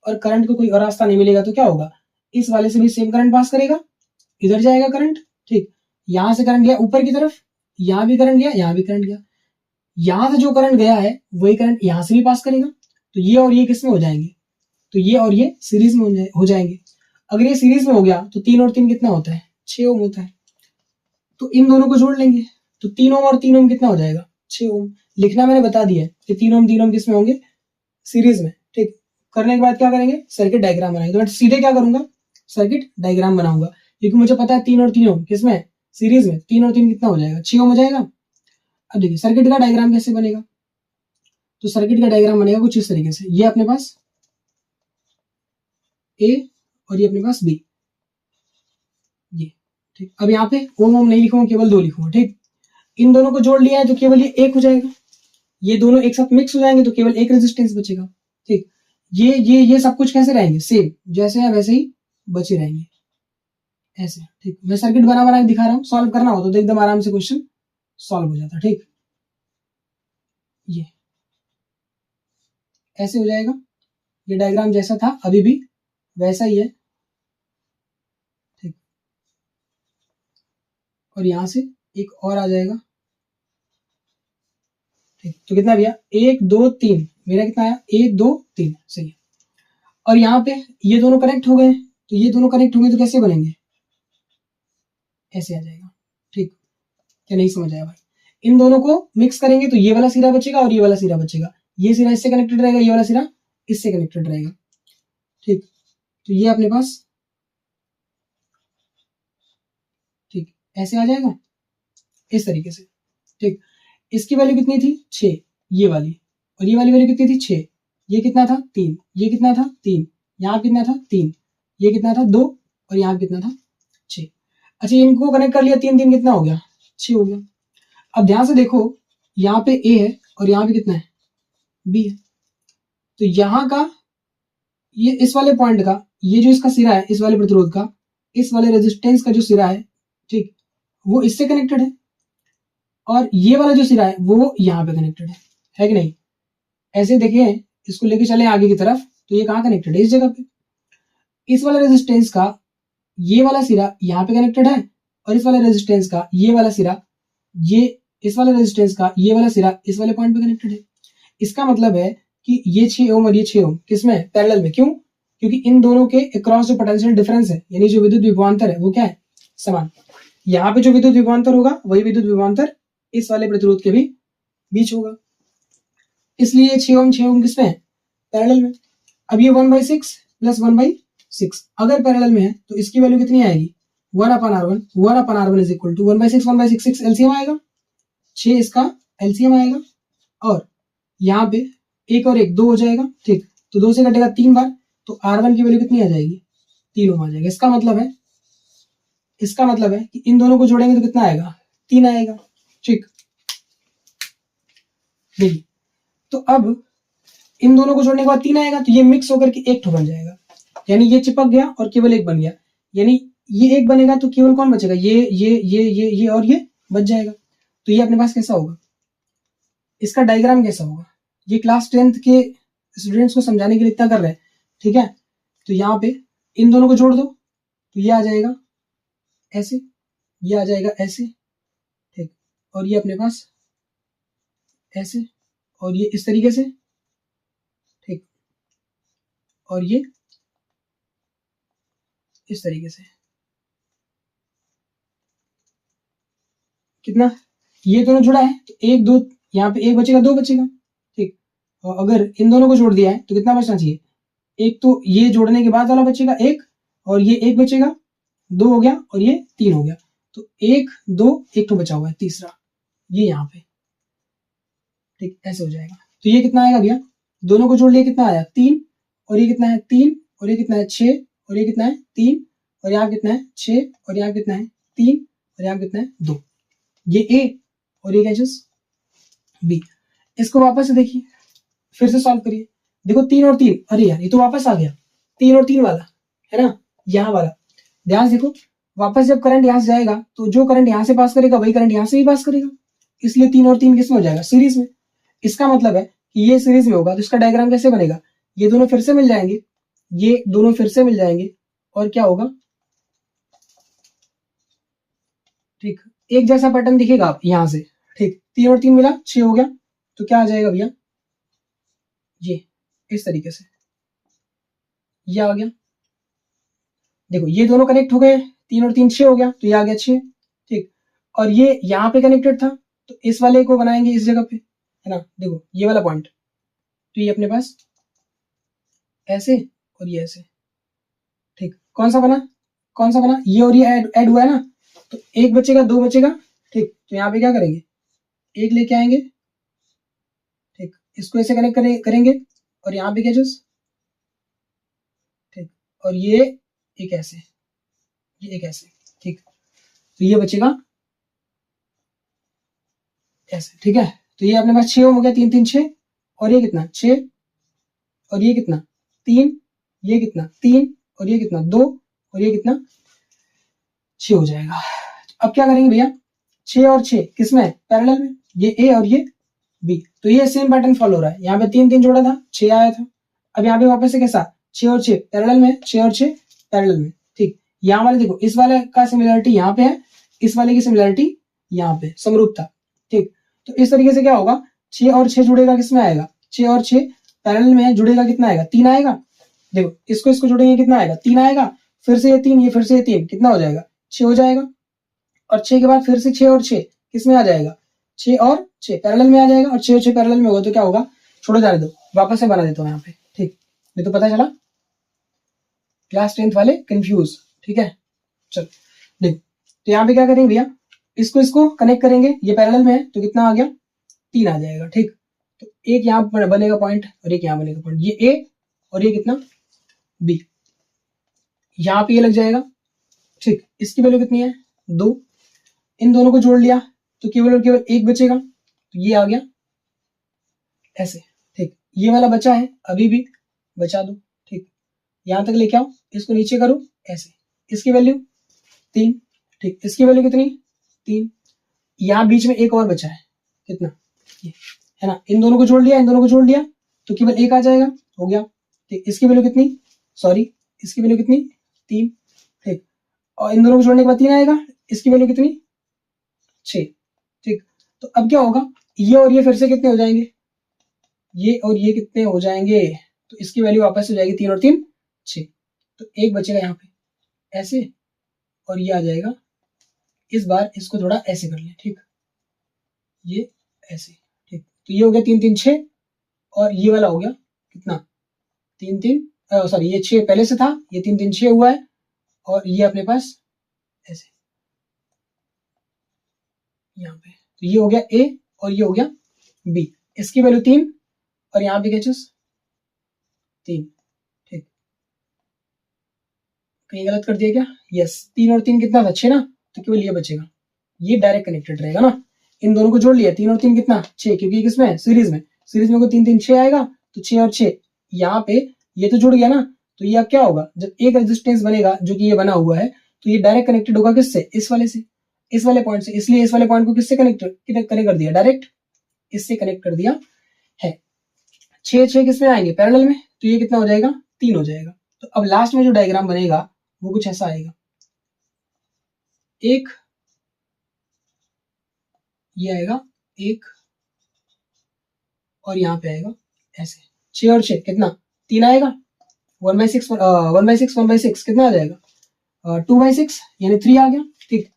और करंट को कोई और रास्ता नहीं मिलेगा तो क्या होगा, इस वाले से भी सेम करंट पास करेगा, इधर जाएगा करंट, ठीक। यहां से करंट गया ऊपर की तरफ, यहां भी करंट गया, यहां भी करंट गया, यहां से जो करंट गया है वही करंट यहां से भी पास करेगा। तो ये और ये किसमें हो जाएंगे, तो ये और ये सीरीज में हो जाएंगे। अगर ये सीरीज में हो गया तो 3 और 3 कितना होता है, 6 ओम होता है। तो इन दोनों को जोड़ लेंगे तो 3 ओम और 3 ओम कितना हो जाएगा, 6 ओम। लिखना मैंने बता दिया है कि 3 ओम किसमें होंगे, सीरीज में, ठीक। करने के बाद क्या करेंगे, सर्किट डायग्राम बनाएंगे। तो मैं सीधे क्या करूंगा, सर्किट डायग्राम बनाऊंगा, क्योंकि मुझे पता है 3 और 3 ओम किसमें, सीरीज में। 3 और 3 कितना हो जाएगा, 6 ओम हो जाएगा। अब देखिए सर्किट का डायग्राम कैसे बनेगा, तो सर्किट का डायग्राम बनेगा कुछ इस तरीके से, ये अपने पास ए और ये अपने पास बी, ये, ठीक। अब यहाँ पे ओम ओम नहीं लिखूंगा, केवल 2 लिखूंगा, ठीक। इन दोनों को जोड़ लिया है तो केवल ये 1 हो जाएगा, ये दोनों एक साथ मिक्स हो जाएंगे तो केवल एक रेजिस्टेंस बचेगा, ठीक। ये सब कुछ कैसे रहेंगे, सेम जैसे है वैसे ही बचे रहेंगे ऐसे, ठीक। मैं सर्किट बना बना के दिखा रहा हूँ, सॉल्व करना हो तो एकदम आराम से क्वेश्चन सॉल्व हो जाता, ठीक। ये ऐसे हो जाएगा, ये डायग्राम जैसा था अभी भी वैसा ही है, ठीक। और यहां से एक और आ जाएगा, ठीक। तो कितना भैया, 1 2 3, मेरा कितना आया, 1 2 3, सही है। और यहाँ पे ये दोनों कनेक्ट हो गए, तो ये दोनों कनेक्ट होंगे तो कैसे बनेंगे, ऐसे आ जाएगा, ठीक। क्या नहीं समझ आया भाई, इन दोनों को मिक्स करेंगे तो ये वाला सिरा बचेगा और ये वाला सिरा बचेगा, ये सिरा इससे कनेक्टेड रहेगा, ये वाला सिरा इससे कनेक्टेड रहेगा, ठीक। तो ये अपने पास, ठीक, ऐसे आ जाएगा इस तरीके से, ठीक। इसकी वैल्यू कितनी थी, 6, ये वाली, और ये वाली वैल्यू कितनी थी, 6। ये कितना था, 3, ये कितना था, 3, यहाँ कितना था, 3, ये कितना था, 2, और यहाँ कितना था, 6। अच्छा इनको कनेक्ट कर लिया, 3 3 कितना हो गया, 6 हो गया। अब ध्यान से देखो, यहाँ पे ए है और यहाँ पे कितना है, बी है। तो यहाँ का ये इस वाले पॉइंट का, ये जो इसका सिरा है इस वाले प्रतिरोध का, इस वाले रेजिस्टेंस का जो सिरा है, ठीक, वो इससे कनेक्टेड है, और ये वाला जो सिरा है वो यहाँ पे कनेक्टेड है कि नहीं। ऐसे देखिए, इसको लेके चले आगे की तरफ, तो ये कहाँ कनेक्टेड है, इस जगह पे। इस वाले रेजिस्टेंस का ये वाला सिरा यहाँ पे कनेक्टेड है, और इस वाले रेजिस्टेंस का ये वाला सिरा, ये इस वाले रेजिस्टेंस का ये वाला सिरा इस वाले पॉइंट पे कनेक्टेड है। इसका मतलब है कि ये 6 ओम और ये 6 ओम किसमें, पैरेलल में। क्यों, क्योंकि इन दोनों के अक्रॉस जो पोटेंशियल डिफरेंस है, यानी जो विद्युत विभवांतर है वो क्या है, समान। यहाँ पे जो विद्युत विभवांतर होगा वही विद्युत विभवांतर इस वाले प्रतिरोध के भी बीच होगा, इसलिए 6 ओम किसमें है, पैरेलल में। अब ये 1/6 प्लस 1/6 अगर पैरेलल में है तो इसकी वैल्यू कितनी आएगी, 1/R1, 1/R1 is equal to 1/6 1/6 6 LCM आएगा, 6 इसका एलसीएम आएगा, और यहाँ पे 1 और 1 2 हो जाएगा, ठीक। तो 2 से कटेगा 3 बार, तो R1 की वैल्यू कितनी आ जाएगी, 3 ओम आ जाएगा। इसका मतलब है कि इन दोनों को जोड़ेंगे तो कितना आएगा, 3 आएगा, ठीक। देखिए, तो अब इन दोनों को जोड़ने के बाद 3 आएगा, तो ये मिक्स होकर के एक ठो बन जाएगा, यानी ये चिपक गया और केवल एक बन गया, यानी ये एक बनेगा तो केवल कौन बचेगा, ये और ये बच जाएगा। तो ये अपने पास कैसा होगा, इसका डायग्राम कैसा होगा, ये क्लास 10th के स्टूडेंट्स को समझाने के लिए इतना कर रहे हैं, ठीक है। तो यहाँ पे इन दोनों को जोड़ दो तो ये आ जाएगा ऐसे, ये आ जाएगा ऐसे, ठीक। और ये अपने पास ऐसे, और ये इस तरीके से, और ये इस तरीके से, कितना, ये दोनों जुड़ा है तो एक दो, यहाँ पे एक बचेगा, दो बचेगा, ठीक। और अगर इन दोनों को जोड़ दिया है तो कितना बचना चाहिए, एक तो ये जोड़ने के बाद वाला बचेगा एक, और ये एक बचेगा, दो हो गया, और ये तीन हो गया, तो एक दो, एक तो बचा हुआ है तीसरा, ये यहाँ पे, ठीक, ऐसे हो जाएगा। तो ये कितना आएगा भैया, दोनों को जोड़ लिया कितना आया, तीन, और ये कितना है, तीन, और ये कितना है, छः, और ये कितना है, तीन, और यहाँ कितना है, छः, और यहाँ कितना है, तीन, और यहाँ कितना है, दो, ये ए, और ये क्या बी। इसको वापस से देखिए, फिर से सॉल्व करिए, देखो तीन और तीन, अरे यार ये तो वापस आ गया, तीन और तीन वाला है ना, यहाँ वाला, ध्यान से देखो, वापस जब करंट यहाँ से जाएगा तो जो करंट यहाँ से पास करेगा वही करंट यहाँ से भी पास करेगा, इसलिए तीन और तीन किस में हो जाएगा, सीरीज में। इसका मतलब है कि ये सीरीज में होगा, तो इसका डायग्राम कैसे बनेगा, ये दोनों फिर से मिल जाएंगे, ये दोनों फिर से मिल जाएंगे, और क्या होगा, ठीक, एक जैसा पैटर्न दिखेगा यहाँ से, ठीक, तीन और तीन मिला, छह हो गया, तो क्या आ जाएगा भैया, ये इस तरीके से, ये आ गया, देखो ये दोनों कनेक्ट हो गए, तीन और तीन छह हो गया, तो ये आ गया छह, ठीक। और ये यहाँ पे कनेक्टेड था, तो इस वाले को बनाएंगे इस जगह पे, है ना, देखो ये वाला पॉइंट, तो ये अपने पास ऐसे, और ये ऐसे, ठीक, कौन सा बना, कौन सा बना, ये और ये ऐड हुआ है ना, तो एक बचेगा, दो बचेगा, ठीक, तो यहाँ पे क्या करेंगे, एक लेके आएंगे, ठीक, इसको ऐसे कनेक्ट करेंगे, और यहाँ पे क्या चीज, ठीक, और ये एक ऐसे, ये एक ऐसे, ठीक, तो ये बचेगा ऐसे, ठीक है। तो ये अपने पास छह हो गया, तीन तीन छह, और ये कितना, छह, और ये कितना, तीन, ये कितना, तीन, और ये कितना, दो, और ये कितना, छह हो जाएगा। अब क्या करेंगे भैया, छह और छह किसमें, पैरेलल में, ये ए और ये बी, तो ये सेम पैटर्न फॉलो हो रहा है, यहाँ पे तीन तीन जोड़ा था, छह आया था, अब यहाँ पे वापस से कैसा, छह और छह पैरेलल में, छह और छह पैरेलल में, ठीक। यहाँ वाले देखो, इस वाले का सिमिलरिटी यहाँ पे है, इस वाले की सिमिलरिटी यहाँ पे, समरूपता, ठीक। तो इस तरीके से क्या होगा, छह और छह जुड़ेगा, किसमें आएगा, छह और छह पैरेलल में जुड़ेगा, कितना आएगा, तीन आएगा, देखो इसको इसको जोड़ेंगे, कितना आएगा, तीन आएगा, फिर से ये तीन, ये फिर से ये तीन, कितना हो जाएगा, छह हो जाएगा, और छह के बाद फिर से छह और छह किसमें आ जाएगा, छह और छह पैरेलल में आ जाएगा, और छह और छह पैरेलल में होगा तो क्या होगा, छोड़ो जाने दो, वापस से बना देता हूँ यहाँ पे, ठीक, ये तो पता चला, क्लास 10th वाले कंफ्यूज, ठीक है। चल देख, तो यहाँ पे क्या करेंगे भैया, इसको इसको कनेक्ट करेंगे, ये पैरेलल में है तो कितना आ गया, तीन आ जाएगा, ठीक। तो एक यहाँ पर बनेगा पॉइंट, और एक यहाँ बनेगा पॉइंट, ये ए, और ये कितना, बी, यहाँ पे ये लग जाएगा, ठीक। इसकी वैल्यू कितनी है, दो, इन दोनों को जोड़ लिया तो केवल और केवल एक बचेगा, तो ये आ गया ऐसे, ठीक। ये वाला बचा है, अभी भी बचा दो, ठीक, यहां तक लेके आओ, इसको नीचे करो ऐसे, इसकी वैल्यू तीन, ठीक, इसकी वैल्यू कितनी, तीन, यहाँ बीच में एक और बचा है, कितना, ये है ना, इन दोनों को जोड़ लिया, इन दोनों को जोड़ लिया तो केवल एक आ जाएगा, हो गया, ठीक। इसकी वैल्यू कितनी, सॉरी, इसकी वैल्यू कितनी, तीन, ठीक, और इन दोनों को जोड़ने के बाद तीन आएगा, इसकी वैल्यू कितनी, छह, ठीक। तो अब क्या होगा, ये और ये फिर से कितने हो जाएंगे, ये और ये कितने हो जाएंगे, तो इसकी वैल्यू वापस हो जाएगी, तीन और तीन छह, तो एक बचेगा यहाँ पे ऐसे, और ये आ जाएगा, इस बार इसको थोड़ा ऐसे कर लें, ठीक, ये ऐसे, ठीक, तो ये हो गया तीन तीन छह, और ये वाला हो गया कितना, तीन तीन, सॉरी ये छह पहले से था, ये तीन तीन छह हुआ है, और ये अपने पास ऐसे यहाँ पे, तो ये हो गया ए, और ये हो गया बी, इसकी वैल्यू तीन, और यहाँ पे क्या चीज, तीन, ठीक, कहीं गलत कर दिया क्या, यस, तीन और तीन कितना था, छह ना, तो केवल ये बचेगा, ये डायरेक्ट कनेक्टेड रहेगा ना, इन दोनों को जोड़ लिया, तीन और तीन कितना, छह, क्योंकि किसमें है, सीरीज में, सीरीज में को तीन तीन छह आएगा, तो छह और छह यहाँ पे ये तो जुड़ गया ना, तो ये अब क्या होगा, जब एक रेजिस्टेंस बनेगा जो कि ये बना हुआ है, तो ये डायरेक्ट कनेक्टेड होगा किससे, इस वाले से, इस वाले पॉइंट से, इसलिए इस वाले पॉइंट को किससे कनेक्ट कर दिया, डायरेक्ट इससे कनेक्ट कर दिया है। छह छह किसमें आएंगे, पैरेलल में, तो ये कितना हो जाएगा, तीन हो जाएगा। तो अब लास्ट में जो डायग्राम बनेगा वो कुछ ऐसा आएगा, एक, ये आएगा एक, और यहाँ पे आएगा ऐसे, छह और छह कितना, तीन आएगा, 1/6 1/6 1/6 कितना आ जाएगा 2/6 यानी 3 आ गया। ठीक,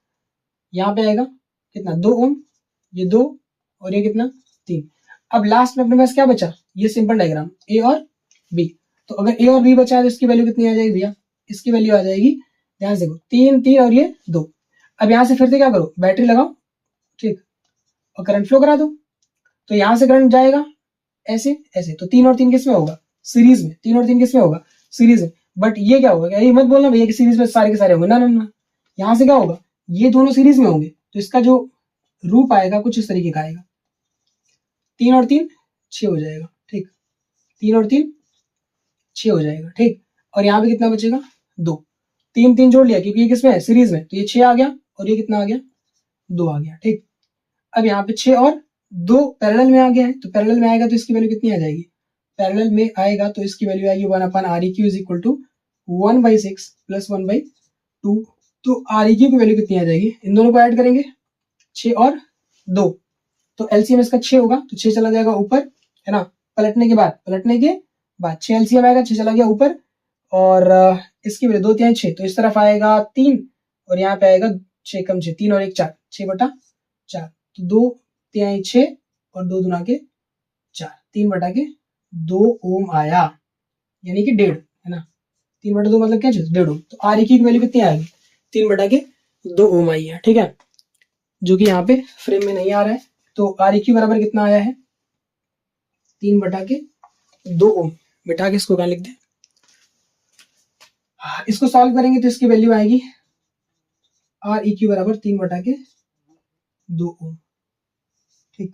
यहाँ पे आएगा कितना 2 ओम, ये 2 और ये कितना 3। अब लास्ट में अपने पास क्या बचा, ये सिंपल डायग्राम ए और बी। तो अगर ए और बी बचा है तो इसकी वैल्यू कितनी आ जाएगी भैया, इसकी वैल्यू आ जाएगी, ध्यान से देखो 3 3 और ये 2। अब यहाँ से फिर से क्या करो, बैटरी लगाओ, ठीक, और करंट फ्लो करा दो। तो यहाँ से करंट जाएगा ऐसे ऐसे, तो 3 और 3 किस में होगा, सीरीज में। 3 और 3 किस में होगा, सीरीज में। बट ये क्या होगा, ये मत बोलना भैया कि सीरीज में सारे के सारे होंगे, ना ना ना, यहाँ से क्या होगा, ये दोनों सीरीज में होंगे, तो इसका जो रूप आएगा कुछ इस तरीके का आएगा, 3 और 3 6 हो जाएगा। ठीक, 3 और 3 6 हो जाएगा। ठीक, और यहाँ पे कितना बचेगा 2, 3 3 जोड़ लिया क्योंकि ये किसमें है, सीरीज में, तो ये 6 आ गया और ये कितना आ गया 2 आ गया। ठीक, अब यहाँ पे 6 और 2 पैरेलल में आ गया है, तो पैरेलल में आएगा तो इसकी वैल्यू कितनी आ जाएगी, पैरेलल में आएगा तो इसकी वैल्यू आएगी 1/Req is equal to 1/6 plus 1/2। तो Req की वैल्यू कितनी आ जाएगी, इन दोनों को ऐड करेंगे 6 और 2, तो एलसीएम इसका 6 होगा, तो 6 चला जाएगा ऊपर, है ना, पलटने के बाद 6 एलसीएम आएगा, 6 चला गया ऊपर, और इसकी वैल्यू 2 3 6, तो इस तरफ आएगा 3 और यहाँ पे आएगा 6 कम 6, 3 और 1 4, 6/4, तो 2 3 6 और 2 दूना के 4, 3/2 ओम आया, यानी कि 1.5, है ना, 3/2 मतलब क्या चीज 1.5 ओम। तो Req की वैल्यू कितनी आएगी, 3/2 ओम आई है। ठीक है, जो कि यहाँ पे फ्रेम में नहीं आ रहा है, तो Req बराबर कितना आया है 3/2 ओम। बिठा के इसको क्या लिख दे, इसको सॉल्व करेंगे तो इसकी वैल्यू आएगी Req बराबर 3/2 ओम। ठीक,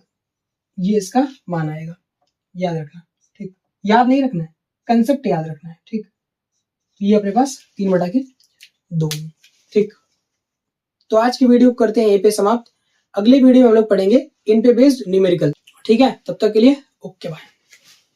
ये इसका मान आएगा, याद रखना। ठीक, याद नहीं रखना है, कंसेप्ट याद रखना है। ठीक, ये अपने पास 3/2 ओम। ठीक, तो आज की वीडियो करते हैं यहीं पे समाप्त। अगले वीडियो में हम लोग पढ़ेंगे इन पे बेस्ड न्यूमेरिकल। ठीक है, तब तक के लिए ओके बाय।